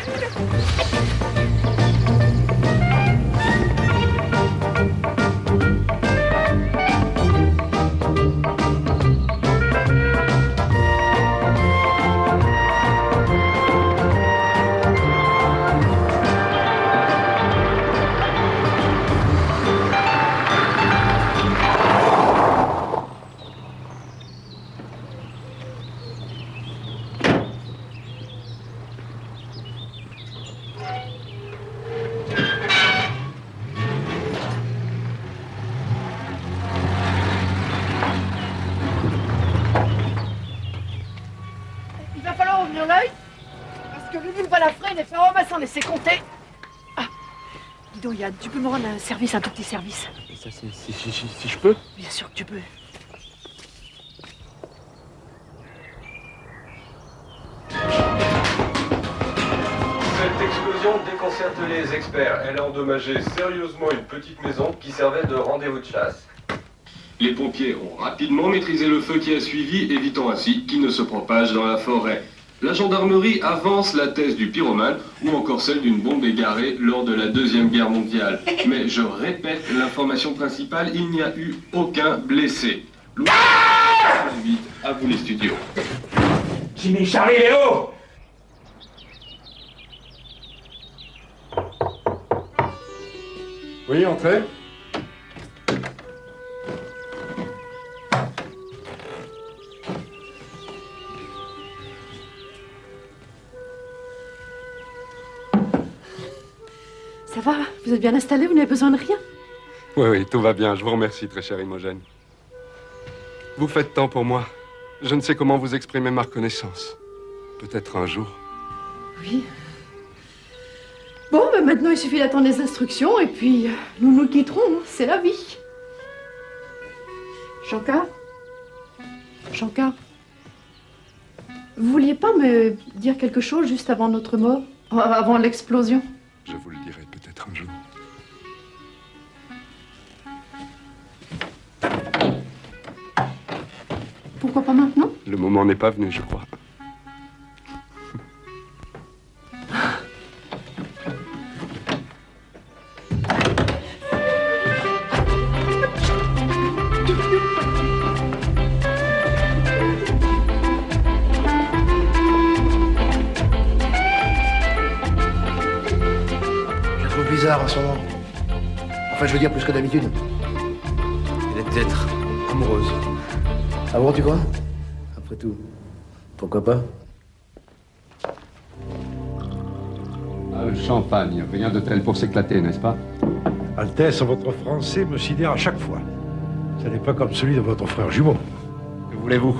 Il va falloir ouvrir l'œil. Parce que le nul balafré n'est pas homme à s'en laisser compter. Ah, dis donc, Yann, tu peux me rendre un service, un tout petit service? Ça, si je peux. Bien sûr que tu peux. Cette explosion déconcerte les experts. Elle a endommagé sérieusement une petite maison qui servait de rendez-vous de chasse. Les pompiers ont rapidement maîtrisé le feu qui a suivi, évitant ainsi qu'il ne se propage dans la forêt. La gendarmerie avance la thèse du pyromane ou encore celle d'une bombe égarée lors de la Deuxième Guerre mondiale. Mais je répète l'information principale, il n'y a eu aucun blessé. Louis, je vous invite à vous les studios. Jimmy, Charlie, Léo! Oui, entrez. Ça va? Vous êtes bien installé? Vous n'avez besoin de rien? Oui, tout va bien. Je vous remercie, très cher Imogène. Vous faites tant pour moi. Je ne sais comment vous exprimer ma reconnaissance. Peut-être un jour. Oui. Bon, ben maintenant il suffit d'attendre les instructions et puis nous nous quitterons. C'est la vie. Shankar? Shankar? Vous vouliez pas me dire quelque chose juste avant notre mort? Avant l'explosion? Je vous le dirai peut-être un jour. Pourquoi pas maintenant? Le moment n'est pas venu, je crois. Je la trouve bizarre en ce moment. Enfin, je veux dire plus que d'habitude. Elle est peut-être amoureuse. Ah bon, tu crois? Après tout, pourquoi pas? Ah, le champagne, rien de tel pour s'éclater, n'est-ce pas? Altesse, votre français me sidère à chaque fois. Ce n'est pas comme celui de votre frère jumeau. Que voulez-vous?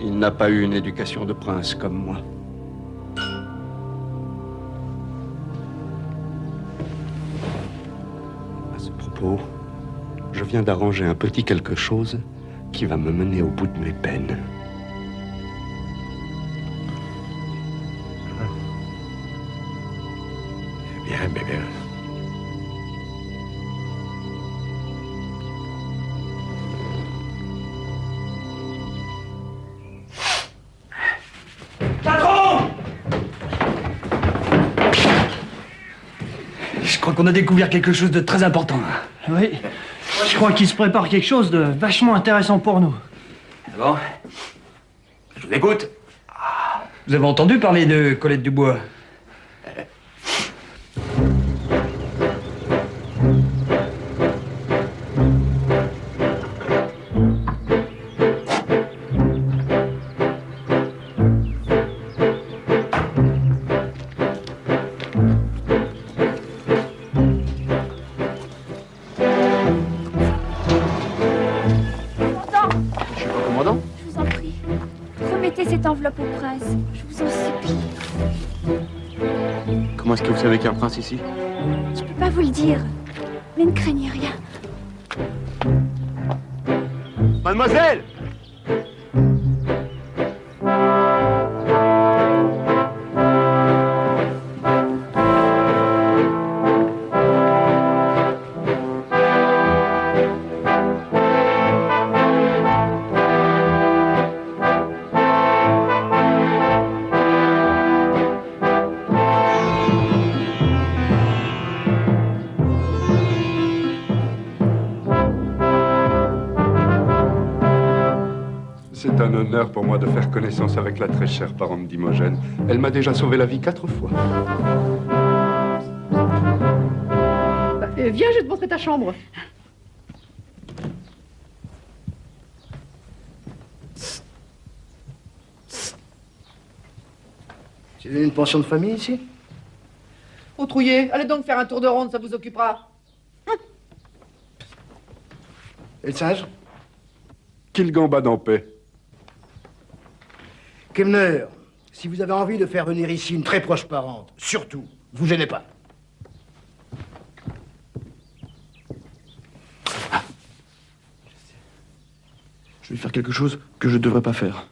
Il n'a pas eu une éducation de prince comme moi. À ce propos, je viens d'arranger un petit quelque chose qui va me mener au bout de mes peines. Bien, bien, bien. Patron! Je crois qu'on a découvert quelque chose de très important. Oui. Je crois qu'il se prépare quelque chose de vachement intéressant pour nous. Bon. Je vous écoute. Vous avez entendu parler de Colette Dubois? Je vous en prie. Remettez cette enveloppe au prince. Je vous en supplie. Comment est-ce que vous savez qu'il y a un prince ici? Je peux pas vous le dire. Mais ne craignez rien. Mademoiselle! C'est un honneur pour moi de faire connaissance avec la très chère parente d'Imogène. Elle m'a déjà sauvé la vie 4 fois. Viens, je vais te montrer ta chambre. Tu veux une pension de famille ici? Oh, Trouillet, allez donc faire un tour de ronde, ça vous occupera. Et le singe? Qu'il gambade en paix. Kemner, si vous avez envie de faire venir ici une très proche parente, surtout, vous gênez pas. Je vais faire quelque chose que je ne devrais pas faire.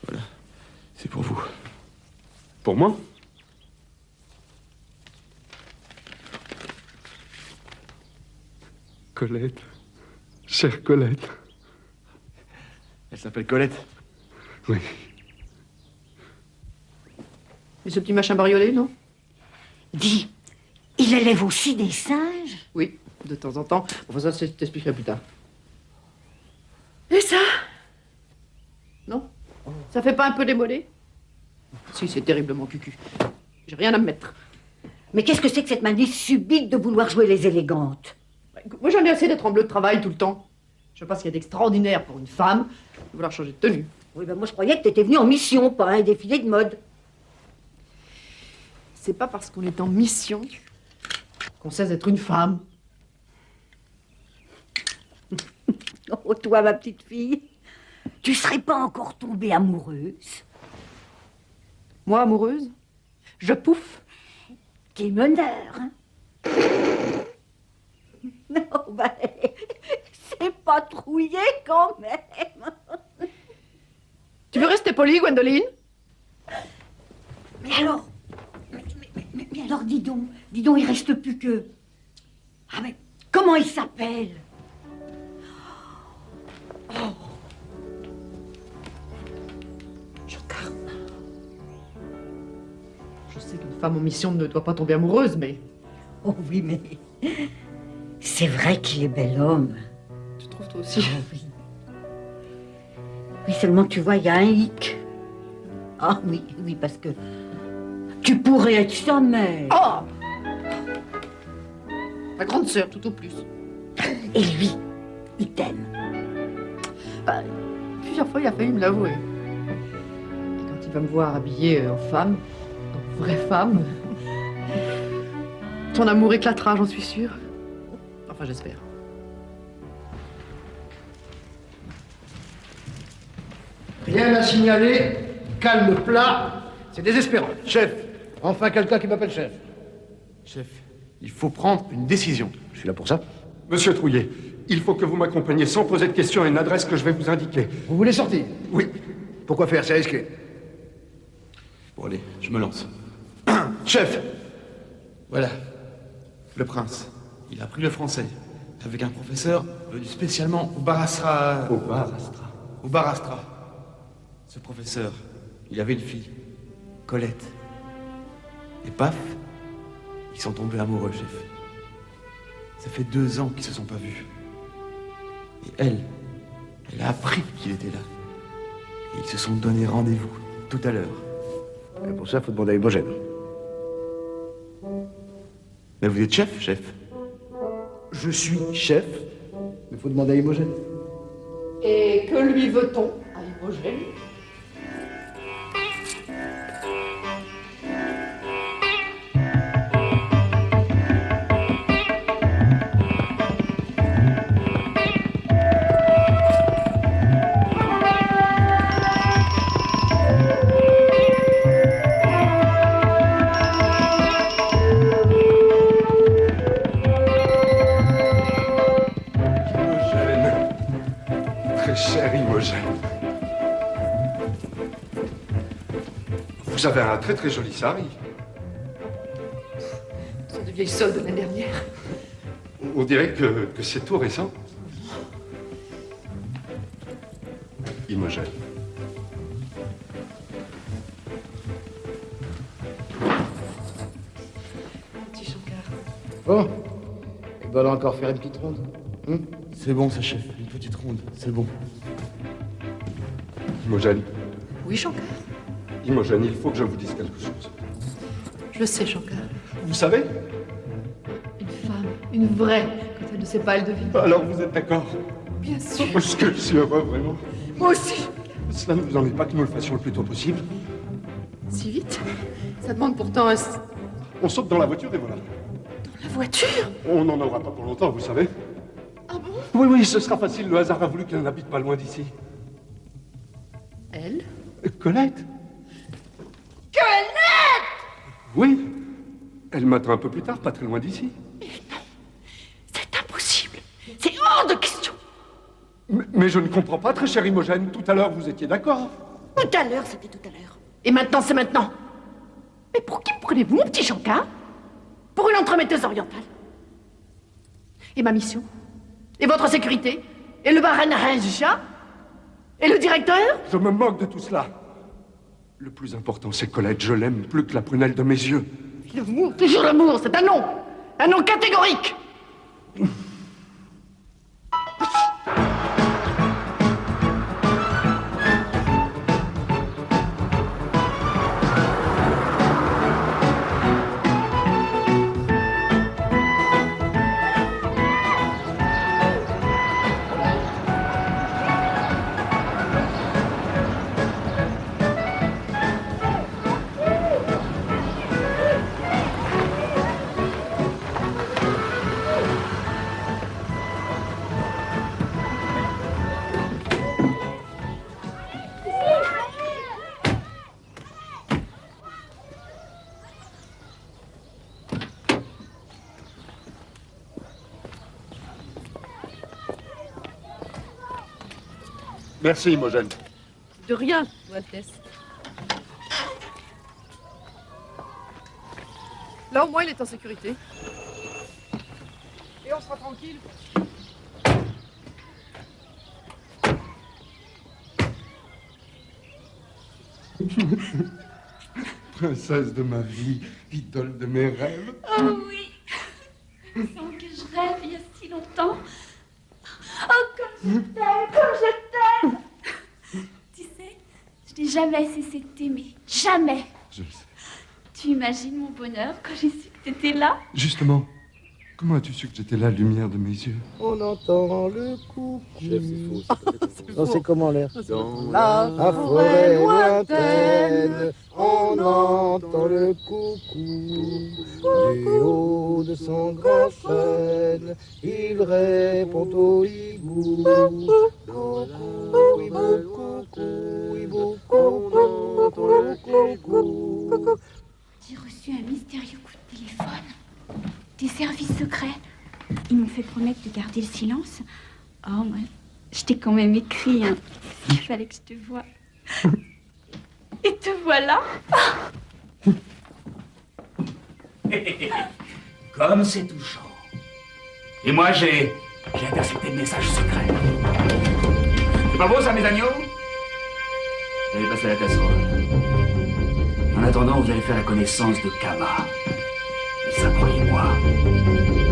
Voilà. C'est pour vous. Pour moi? Colette. Chère Colette. Elle s'appelle Colette? Oui. Et ce petit machin bariolé, non? Dis, il élève aussi des singes? Oui, de temps en temps. Enfin, ça, je t'expliquerai plus tard. Et ça? Non? Ça fait pas un peu démodé? Si, c'est terriblement cucu. J'ai rien à me mettre. Mais qu'est-ce que c'est que cette manie subite de vouloir jouer les élégantes? Moi, j'en ai assez d'être en bleu de travail tout le temps. Je sais pas ce qu'il y a d'extraordinaire pour une femme de vouloir changer de tenue. Oui, ben moi je croyais que t'étais venue en mission, pas à un défilé de mode. C'est pas parce qu'on est en mission qu'on sait être une femme. Oh, toi, ma petite fille, tu serais pas encore tombée amoureuse? Moi, amoureuse? Je pouffe. T'es meneur, hein? Non, ben, c'est pas Trouillet quand même. Tu veux rester polie, Gwendoline? Mais alors, mais alors, dis donc, il reste plus que... Ah, mais comment il s'appelle? Oh. Je sais qu'une femme en mission ne doit pas tomber amoureuse, mais... Oh oui, mais... C'est vrai qu'il est bel homme. Tu trouves toi aussi? Oui. Oui, seulement tu vois, il y a un hic. Ah oui, oui, parce que... Tu pourrais être sa mère. Oh! Ma grande sœur, tout au plus. Et lui, il t'aime. Bah, plusieurs fois, il a failli me l'avouer. Et quand il va me voir habillée en femme, en vraie femme. Ton amour éclatera, j'en suis sûre. Enfin, j'espère. Rien à signaler, calme plat, c'est désespérant. Chef, enfin quelqu'un qui m'appelle chef. Chef, il faut prendre une décision. Je suis là pour ça. Monsieur Trouillet, il faut que vous m'accompagniez sans poser de questions à une adresse que je vais vous indiquer. Vous voulez sortir? Oui. Pourquoi faire? C'est risqué. Bon, allez, je me lance. Chef! Voilà. Le prince. Il a appris le français. Avec un professeur venu spécialement au Barastra. Au Barastra. Au Barastra. Ce professeur, il avait une fille, Colette. Et paf, ils sont tombés amoureux, chef. Ça fait 2 ans qu'ils se sont pas vus. Et elle a appris qu'il était là. Et ils se sont donné rendez-vous tout à l'heure. Et pour ça, faut demander à Imogène. Mais vous êtes chef, chef. Je suis chef, mais faut demander à Imogène. Et que lui veut-on à Imogène? Vous avez un très très joli sari. Ce sont de vieilles soldes de l'année dernière. On dirait que c'est tout récent. Imogène. Petit Shankar. Bon, il doit encore faire une petite ronde. C'est bon, ça, chef. Une petite ronde, c'est bon. Imogène. Oui, Shankar. Imogène, il faut que je vous dise quelque chose. Je le sais, Shankar. Vous savez? Une femme, une vraie, quand elle ne sait pas, elle devine. Alors vous êtes d'accord? Bien sûr. Parce que je suis heureux, vraiment. Moi aussi. Cela ne vous ennuie pas que nous le fassions le plus tôt possible? Si vite? Ça demande pourtant un... On saute dans la voiture et voilà. Dans la voiture? On n'en aura pas pour longtemps, vous savez. Ah bon? Oui, oui, ce sera facile. Le hasard a voulu qu'elle n'habite pas loin d'ici. Elle? Colette? Colette! Oui. Elle m'attend un peu plus tard, pas très loin d'ici. Mais non, c'est impossible. C'est hors de question. Mais je ne comprends pas, très chère Imogène. Tout à l'heure, vous étiez d'accord. Tout à l'heure, c'était tout à l'heure. Et maintenant, c'est maintenant. Mais pour qui prenez-vous, mon petit Shankar? Pour une entremetteuse orientale? Et ma mission? Et votre sécurité? Et le baron Raja? Et le directeur? Je me moque de tout cela. Le plus important, c'est Colette. Je l'aime plus que la prunelle de mes yeux. L'amour, toujours l'amour, c'est un non. Un non catégorique. Merci, Imogène. De rien, Altesse. Là, au moins, il est en sécurité. Et on sera tranquille. Princesse de ma vie, idole de mes rêves. Oh oui. Sans que je rêve il y a si longtemps. Oh, comme je t'aime, comme je t'aime. Tu sais, je n'ai jamais cessé de t'aimer. Jamais. Je le sais. Tu imagines mon bonheur quand j'ai su que t'étais là? Justement, Comment as-tu su que j'étais la lumière de mes yeux? On entend le coucou. Chef, c'est faux. Non, c'est comment l'air? Dans La forêt lointaine, on entend le coucou. Du haut de son grand chêne, il répond au hibou. Coucou, hibou, coucou, hibou, on entend le coucou. J'ai reçu un mystérieux coup de téléphone des services secrets. Ils m'ont fait promettre de garder le silence. Oh, moi, je t'ai quand même écrit, hein. Il fallait que je te voie. Et te voilà. Comme c'est touchant. Et moi, j'ai intercepté le message secret. C'est pas beau, ça, mes agneaux? Vous allez passer à la casserole. En attendant, vous allez faire la connaissance de Kama. Et ça, croyez-moi,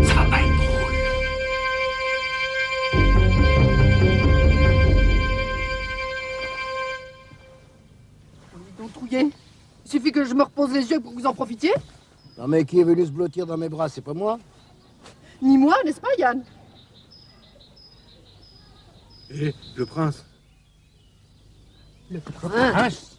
ça va pas être drôle. Dis donc, Trouillet, il suffit que je me repose les yeux pour que vous en profitiez. Non mais qui est venu se blottir dans mes bras, c'est pas moi? Ni moi, n'est-ce pas, Yann? Et le prince? Le prince?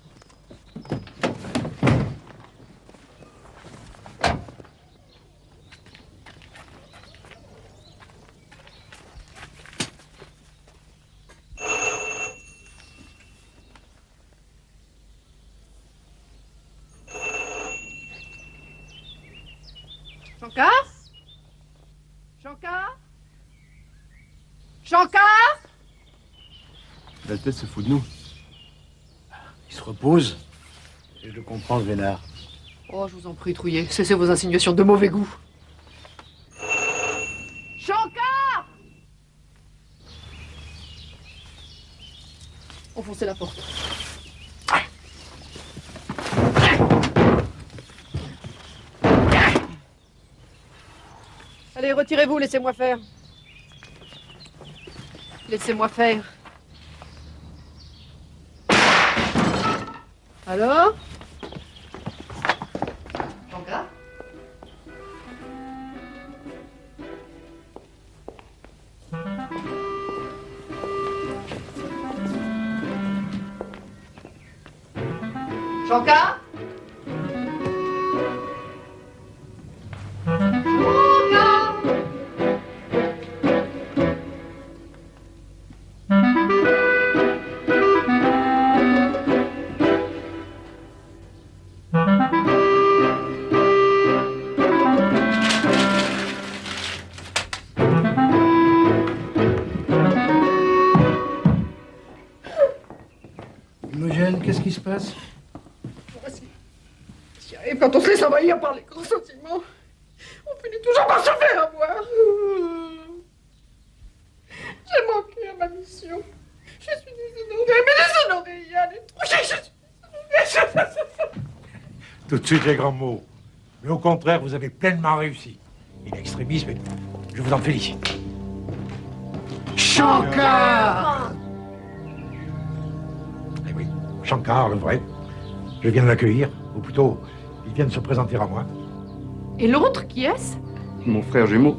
Shankar? Shankar? Shankar? L'Altesse se fout de nous. Il se repose. Et je le comprends, ce vénard. Oh, je vous en prie, Trouillet, cessez vos insinuations de mauvais goût. Shankar! Enfoncez la porte. Allez, retirez-vous, laissez-moi faire. Laissez-moi faire. Alors? Shankar? Shankar? Imogène, qu'est-ce qui se passe? Et quand on se laisse envahir par les grands sentiments, on finit toujours par se faire avoir. J'ai manqué à ma mission. Je suis déshonorée, mais déshonorée, Yann. Je suis déshonorée. Tout de suite les grands mots. Mais au contraire, vous avez pleinement réussi. Il est extrémiste, mais je vous en félicite. Shankar! Eh oui, Shankar, le vrai. Je viens de l'accueillir, ou plutôt, il vient de se présenter à moi. Et l'autre, qui est-ce? Mon frère jumeau,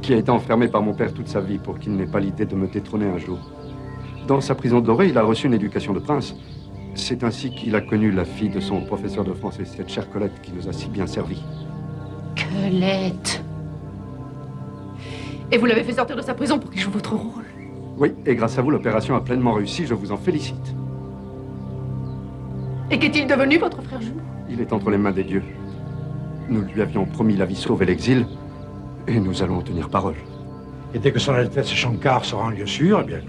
qui a été enfermé par mon père toute sa vie pour qu'il n'ait pas l'idée de me détrôner un jour. Dans sa prison dorée, il a reçu une éducation de prince. C'est ainsi qu'il a connu la fille de son professeur de français, cette chère Colette qui nous a si bien servi. Colette. Et vous l'avez fait sortir de sa prison pour qu'il joue votre rôle. Oui, et grâce à vous, l'opération a pleinement réussi, je vous en félicite. Et qu'est-il devenu, votre frère jumeau? Il est entre les mains des dieux. Nous lui avions promis la vie sauve et l'exil, et nous allons en tenir parole. Et dès que son Altesse Shankar sera en lieu sûr, eh bien,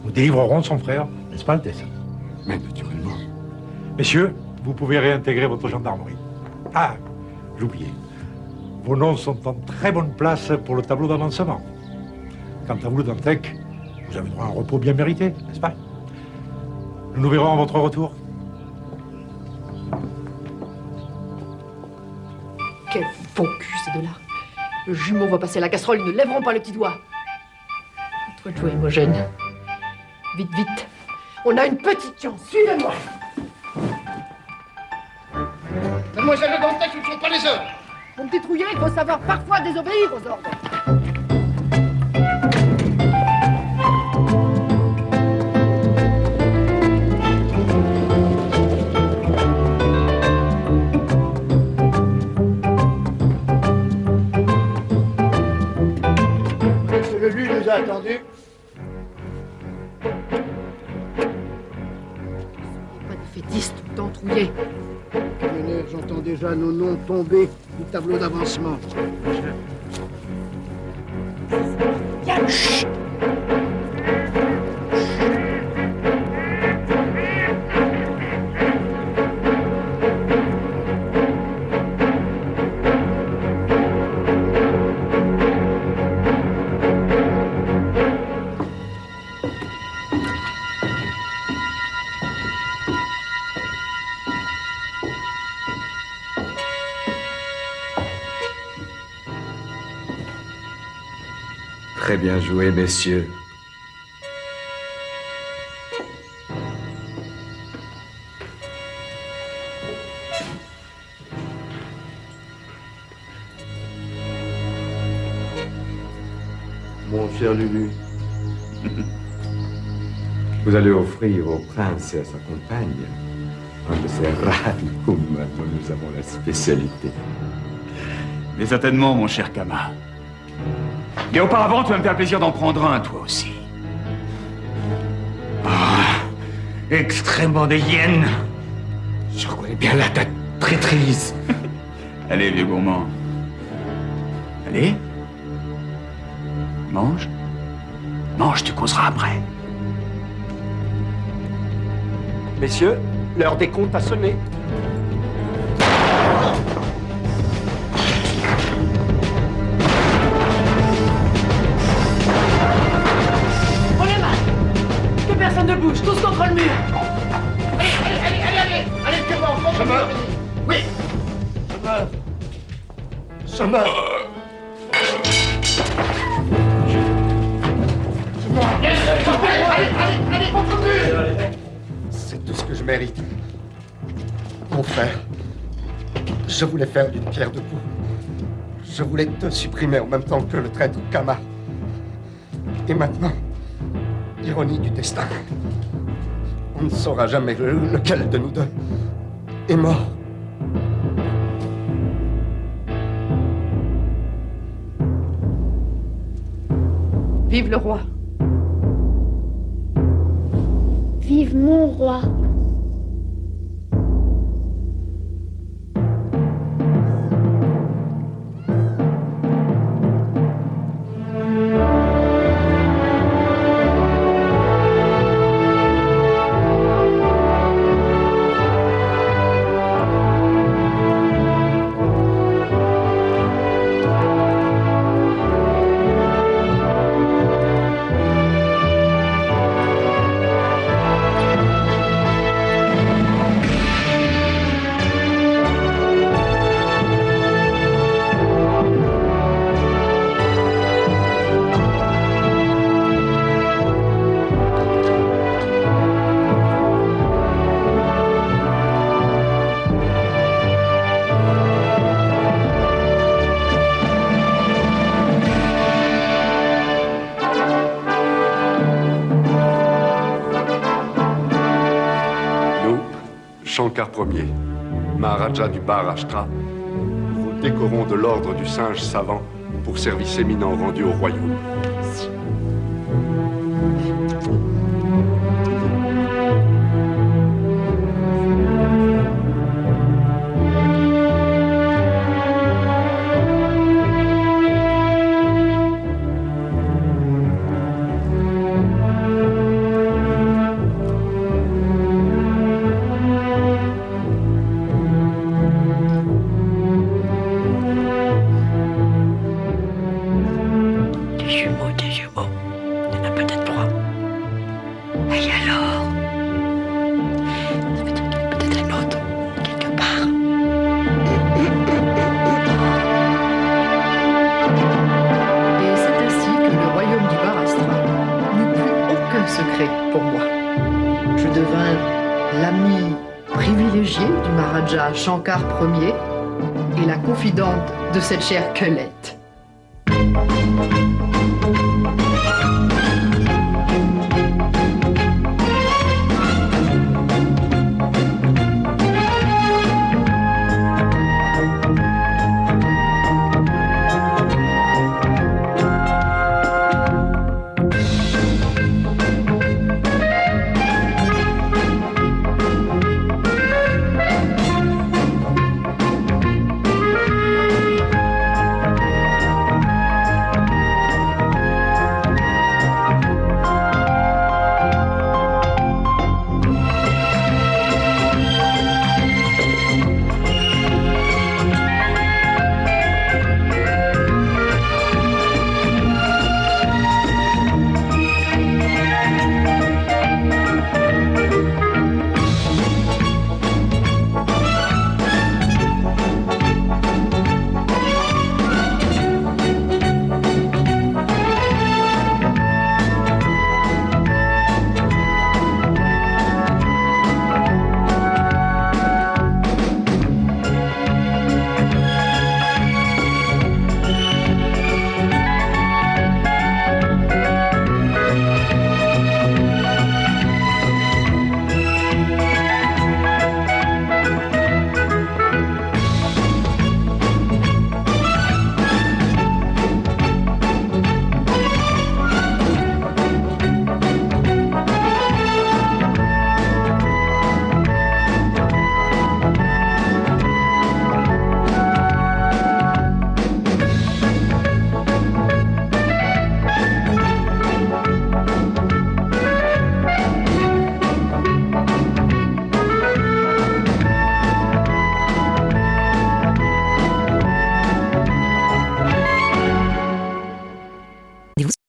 nous délivrerons son frère, n'est-ce pas, Altesse? Mais naturellement. Messieurs, vous pouvez réintégrer votre gendarmerie. Ah, j'oubliais. Vos noms sont en très bonne place pour le tableau d'avancement. Quant à vous, le Dantec, vous avez droit à un repos bien mérité, n'est-ce pas? Nous nous verrons à votre retour. Quel faux cul, ces deux-là. Le jumeau va passer à la casserole, ils ne lèveront pas le petit doigt. À toi de jouer, Imogène. Vite, vite. On a une petite chance. Suivez-moi. Mademoiselle le Dantec, ce ne sont pas les heures. Mon petit Trouillet, il faut savoir parfois désobéir aux ordres. Le lui nous a attendus. Pas des fétistes tout le temps, Trouillet. Colonel, j'entends déjà nos noms tomber du tableau d'avancement. Chut. Très bien joué, messieurs. Mon cher Lulu. Vous allez offrir au prince et à sa compagne un de ces rariums dont nous avons la spécialité. Mais certainement, mon cher Kama. Mais auparavant, tu vas me faire plaisir d'en prendre un, toi aussi. Ah, extrêmement des hyènes. Je reconnais bien là ta traîtrise. Allez, vieux gourmand. Allez. Mange. Mange, tu causeras après. Messieurs, l'heure des comptes a sonné. On est mal. Que personne ne bouge, tous contre le mur. Allez, c'est bon, je meurs. Oui. Je meurs. Allez, contre le mur. C'est tout ce que je mérite. Mon frère, je voulais faire d'une pierre deux coups. Je voulais te supprimer en même temps que le traître Kama. Et maintenant, ironie du destin, on ne saura jamais lequel de nous deux est mort. Vive le roi. Vive mon roi. Shankar Ier, Maharaja du Maharashtra, vous décorons de l'ordre du singe savant pour service éminent rendu au royaume. Des jumeaux. Il y en a peut-être 3. Et alors? Ça veut dire qu'il y a peut-être un autre, quelque part. Et c'est ainsi que le royaume du Maharashtra n'eut plus aucun secret pour moi. Je devins l'ami privilégié du Maharaja Shankar Ier et la confidente de cette chère Colette.